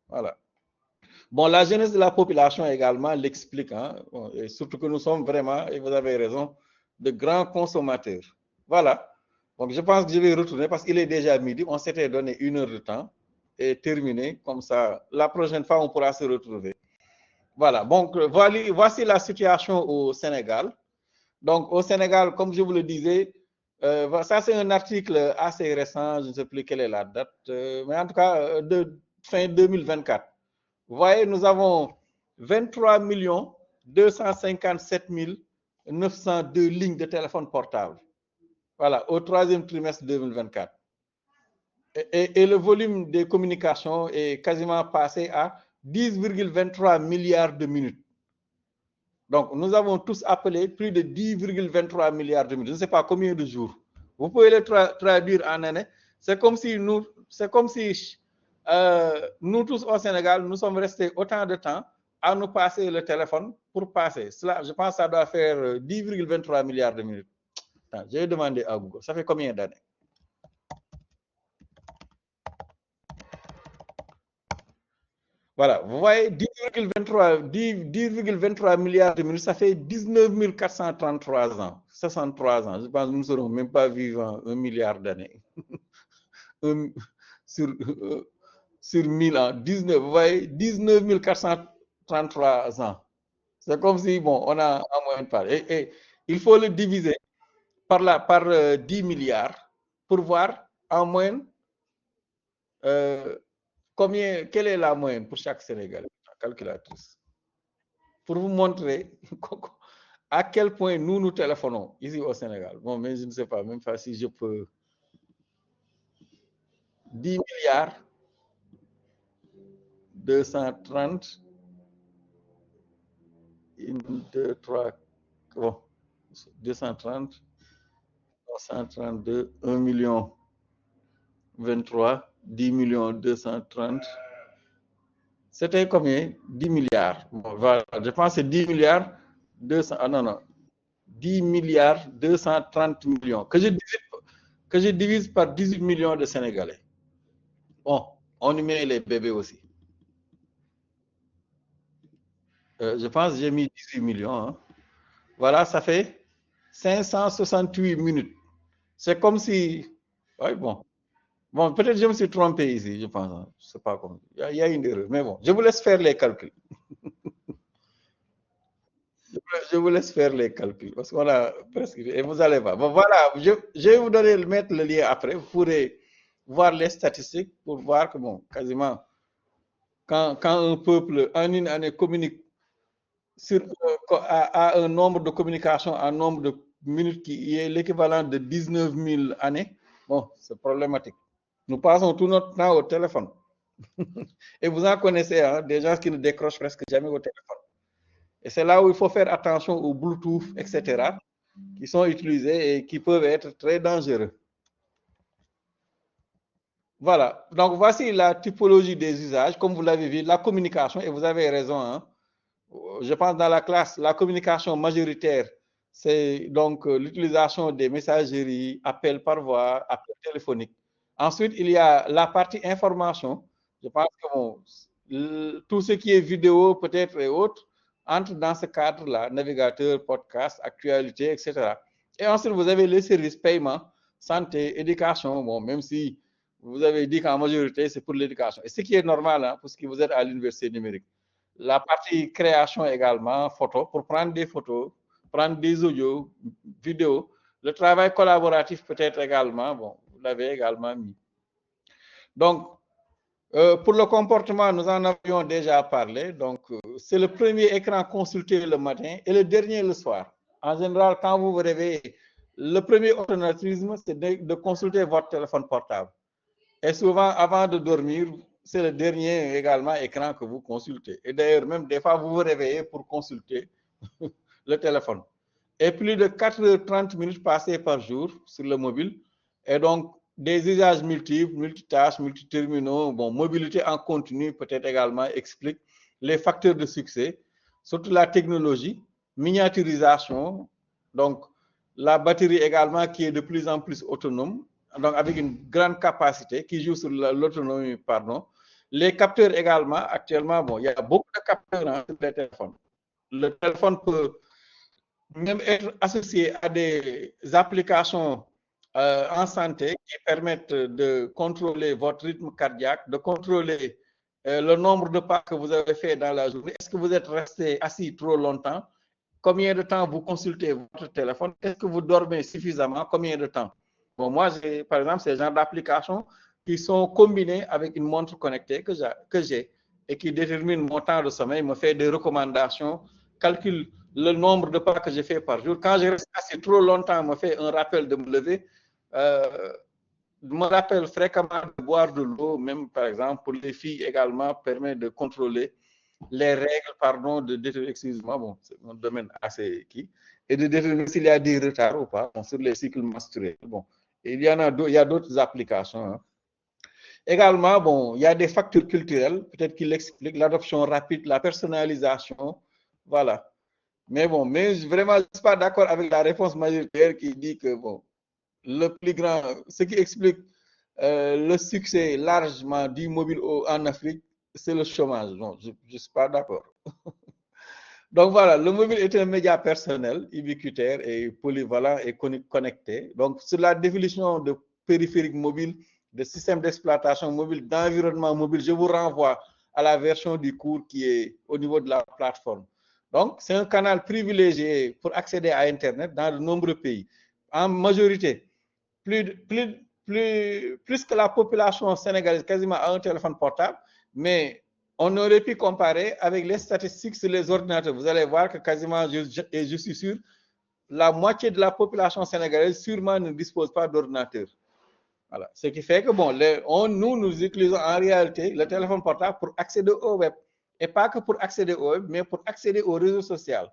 Speaker 1: Voilà. Bon, la jeunesse de la population également l'explique, hein, et surtout que nous sommes vraiment, et vous avez raison, de grands consommateurs. Voilà. Donc, je pense que je vais retourner parce qu'il est déjà midi. On s'était donné 1 heure de temps et terminé. Comme ça, la prochaine fois, on pourra se retrouver. Voilà. Donc, voici la situation au Sénégal. Donc, au Sénégal, comme je vous le disais, ça, c'est un article assez récent. Je ne sais plus quelle est la date, mais en tout cas, de fin 2024. Vous voyez, nous avons 23 257 902 lignes de téléphone portable. Voilà, au 3e trimestre 2024. Et le volume des communications est quasiment passé à 10,23 milliards de minutes. Donc, nous avons tous appelé plus de 10,23 milliards de minutes. Je ne sais pas combien de jours. Vous pouvez le traduire en année. C'est comme si nous tous au Sénégal, nous sommes restés autant de temps à nous passer le téléphone pour passer. Cela, je pense que ça doit faire 10,23 milliards de minutes. J'ai demandé à Google, ça fait combien d'années? Voilà, vous voyez, 10,23 milliards de minutes, ça fait 19 433 ans, 63 ans. Je pense que nous ne serons même pas vivants 1 milliard d'années. sur, sur 1000 ans, 19, vous voyez, 19 433 ans. C'est comme si, bon, on a en moyenne par. Et il faut le diviser par 10 milliards pour voir en moyenne quelle est la moyenne pour chaque Sénégalais, calculatrice. Pour vous montrer à quel point nous téléphonons ici au Sénégal. Bon, mais je ne sais pas, même pas si je peux. 10 milliards 230 1, 2, 3, bon, 230, 332, 1 million 23, 10 millions 230. C'était combien? 10 milliards. Bon, voilà, je pense que c'est 10 milliards 200. Ah non, non. 10 milliards 230 millions. Que je divise par 18 millions de Sénégalais. Bon, on y met les bébés aussi. Je pense que j'ai mis 18 millions. Hein. Voilà, ça fait 568 minutes. C'est comme si. Oui, bon. Bon, peut-être que je me suis trompé ici, je pense. Hein. Je ne sais pas comment. Il y a une erreur. Mais bon, je vous laisse faire les calculs. Je vous laisse faire les calculs parce qu'on a presque. Et vous allez voir. Bon, voilà, je vais vous mettre le lien après. Vous pourrez voir les statistiques pour voir que, bon, quasiment, quand un peuple en une année communique à un nombre de communications, un nombre de minutes qui est l'équivalent de 19 000 années, bon, c'est problématique. Nous passons tout notre temps au téléphone. Et vous en connaissez, hein, des gens qui ne décrochent presque jamais au téléphone. Et c'est là où il faut faire attention aux Bluetooth, etc., qui sont utilisés et qui peuvent être très dangereux. Voilà. Donc, voici la typologie des usages. Comme vous l'avez vu, la communication, et vous avez raison, hein, je pense dans la classe, la communication majoritaire, c'est donc l'utilisation des messageries, appels par voie, appels téléphoniques. Ensuite, il y a la partie information. Je pense que bon, tout ce qui est vidéo, peut-être et autres, entre dans ce cadre-là, navigateur, podcast, actualité, etc. Et ensuite, vous avez les services paiement, santé, éducation, bon, même si vous avez dit qu'en majorité, c'est pour l'éducation. Et ce qui est normal, hein, parce que vous êtes à l'université numérique. La partie création également, photo, pour prendre des photos, prendre des audios, vidéos. Le travail collaboratif peut-être également, bon, vous l'avez également mis. Donc, pour le comportement, nous en avions déjà parlé. Donc, c'est le premier écran consulté le matin et le dernier le soir. En général, quand vous vous réveillez, Le premier automatisme, c'est de consulter votre téléphone portable. Et souvent, avant de dormir, c'est le dernier également écran que vous consultez. Et d'ailleurs, même des fois, vous vous réveillez pour consulter le téléphone. Et plus de 4h30 minutes passées par jour sur le mobile. Et donc, des usages multiples, multitâches, multiterminaux, bon, mobilité en continu peut-être également explique les facteurs de succès, surtout la technologie, miniaturisation, donc la batterie également qui est de plus en plus autonome, donc avec une grande capacité qui joue sur l'autonomie, pardon. Les capteurs également, actuellement, bon, il y a beaucoup de capteurs hein, sur les téléphones. Le téléphone peut même être associé à des applications en santé qui permettent de contrôler votre rythme cardiaque, de contrôler le nombre de pas que vous avez fait dans la journée. Est-ce que vous êtes resté assis trop longtemps? Combien de temps vous consultez votre téléphone? Est-ce que vous dormez suffisamment? Combien de temps? Bon, moi, j'ai, par exemple, ces genres d'applications qui sont combinées avec une montre connectée que j'ai et qui détermine mon temps de sommeil, me fait des recommandations, calcule le nombre de pas que j'ai fait par jour. Quand je reste assis trop longtemps, me fait un rappel de me lever. Me rappelle fréquemment de boire de l'eau, même par exemple pour les filles également, permet de contrôler les règles, pardon, de déterminer, excuse-moi, bon, c'est un domaine assez qui, et de déterminer s'il y a des retards ou pas bon, sur les cycles menstruels. Bon, et il y a d'autres applications. Hein. Également, bon, il y a des facteurs culturels, peut-être qu'il explique l'adoption rapide, la personnalisation, voilà. Mais bon, mais vraiment, je ne suis pas d'accord avec la réponse majoritaire qui dit que, bon, le plus grand, ce qui explique le succès largement du mobile en Afrique, c'est le chômage. Non, je ne suis pas d'accord. Donc voilà, le mobile est un média personnel, ubiquitaire et polyvalent et connecté. Donc sur la définition de périphérique mobile, de système d'exploitation mobile, d'environnement mobile, je vous renvoie à la version du cours qui est au niveau de la plateforme. Donc c'est un canal privilégié pour accéder à Internet dans de nombreux pays. En majorité, plus que la population sénégalaise quasiment a un téléphone portable, mais on aurait pu comparer avec les statistiques sur les ordinateurs. Vous allez voir que quasiment, je suis sûr, la moitié de la population sénégalaise sûrement ne dispose pas d'ordinateur. Voilà. Ce qui fait que, bon, nous utilisons en réalité le téléphone portable pour accéder au web. Et pas que pour accéder au web, mais pour accéder aux réseaux sociaux.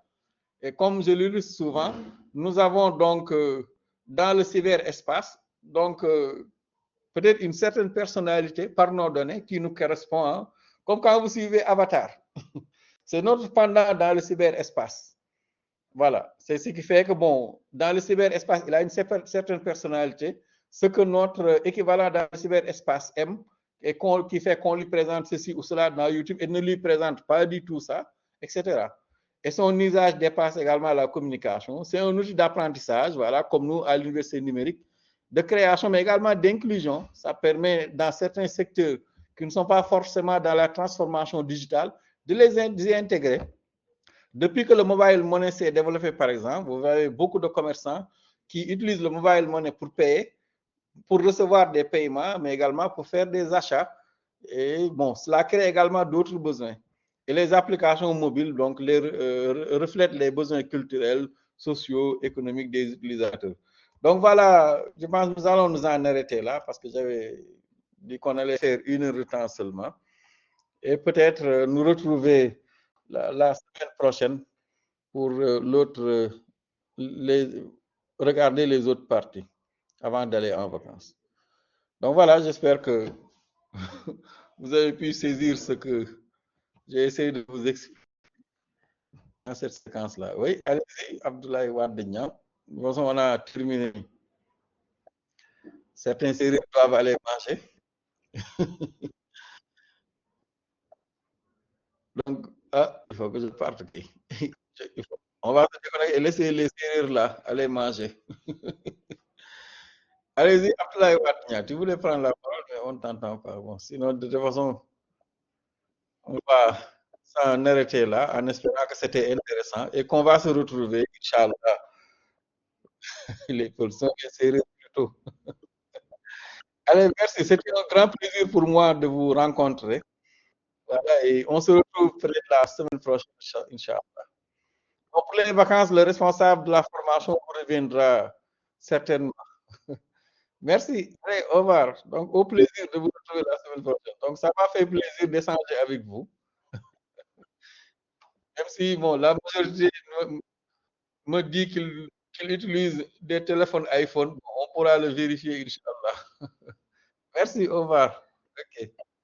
Speaker 1: Et comme je le dis souvent, nous avons donc dans le cyberespace, donc peut-être une certaine personnalité par nos données qui nous correspond, hein, comme quand vous suivez Avatar. C'est notre pendant dans le cyberespace. Voilà, c'est ce qui fait que, bon, dans le cyberespace, il a une certaine personnalité, ce que notre équivalent dans le cyberespace aime, et qui fait qu'on lui présente ceci ou cela dans YouTube et ne lui présente pas du tout ça, etc. Et son usage dépasse également la communication. C'est un outil d'apprentissage, voilà, comme nous à l'université numérique, de création, mais également d'inclusion. Ça permet, dans certains secteurs qui ne sont pas forcément dans la transformation digitale, de les intégrer. Depuis que le mobile money s'est développé, par exemple, vous avez beaucoup de commerçants qui utilisent le mobile money pour payer, pour recevoir des paiements, mais également pour faire des achats. Et bon, cela crée également d'autres besoins. Et les applications mobiles, donc, reflètent les besoins culturels, sociaux, économiques des utilisateurs. Donc voilà, je pense que nous allons nous en arrêter là parce que j'avais dit qu'on allait faire 1 heure de temps seulement. Et peut-être nous retrouver la semaine prochaine pour regarder les autres parties avant d'aller en vacances. Donc voilà, j'espère que vous avez pu saisir ce que j'ai essayé de vous expliquer dans cette séquence-là. Oui, allez-y, Abdoulaye Wardegnan. De toute façon, on a terminé. Certains séries doivent aller manger. Donc, ah, il faut que je parte. On va se déconnecter et laisser les séries là aller manger. Allez-y, Abdoulaye Wardegnan, tu voulais prendre la parole, mais on ne t'entend pas. Bon, sinon, de toute façon, on va s'en arrêter là en espérant que c'était intéressant et qu'on va se retrouver, Inch'Allah, les personnes séries plutôt. Allez, merci. C'était un grand plaisir pour moi de vous rencontrer. Voilà, et on se retrouve peut-être la semaine prochaine, Inch'Allah. Pour les vacances, le responsable de la formation reviendra certainement. Merci. Allez, au revoir. Donc, au plaisir de vous retrouver la semaine prochaine. Donc, ça m'a fait plaisir d'échanger avec vous. Même si, bon, la majorité me dit qu'il utilise des téléphones iPhone. Bon, on pourra le vérifier, Inch'Allah. Merci, au revoir. OK.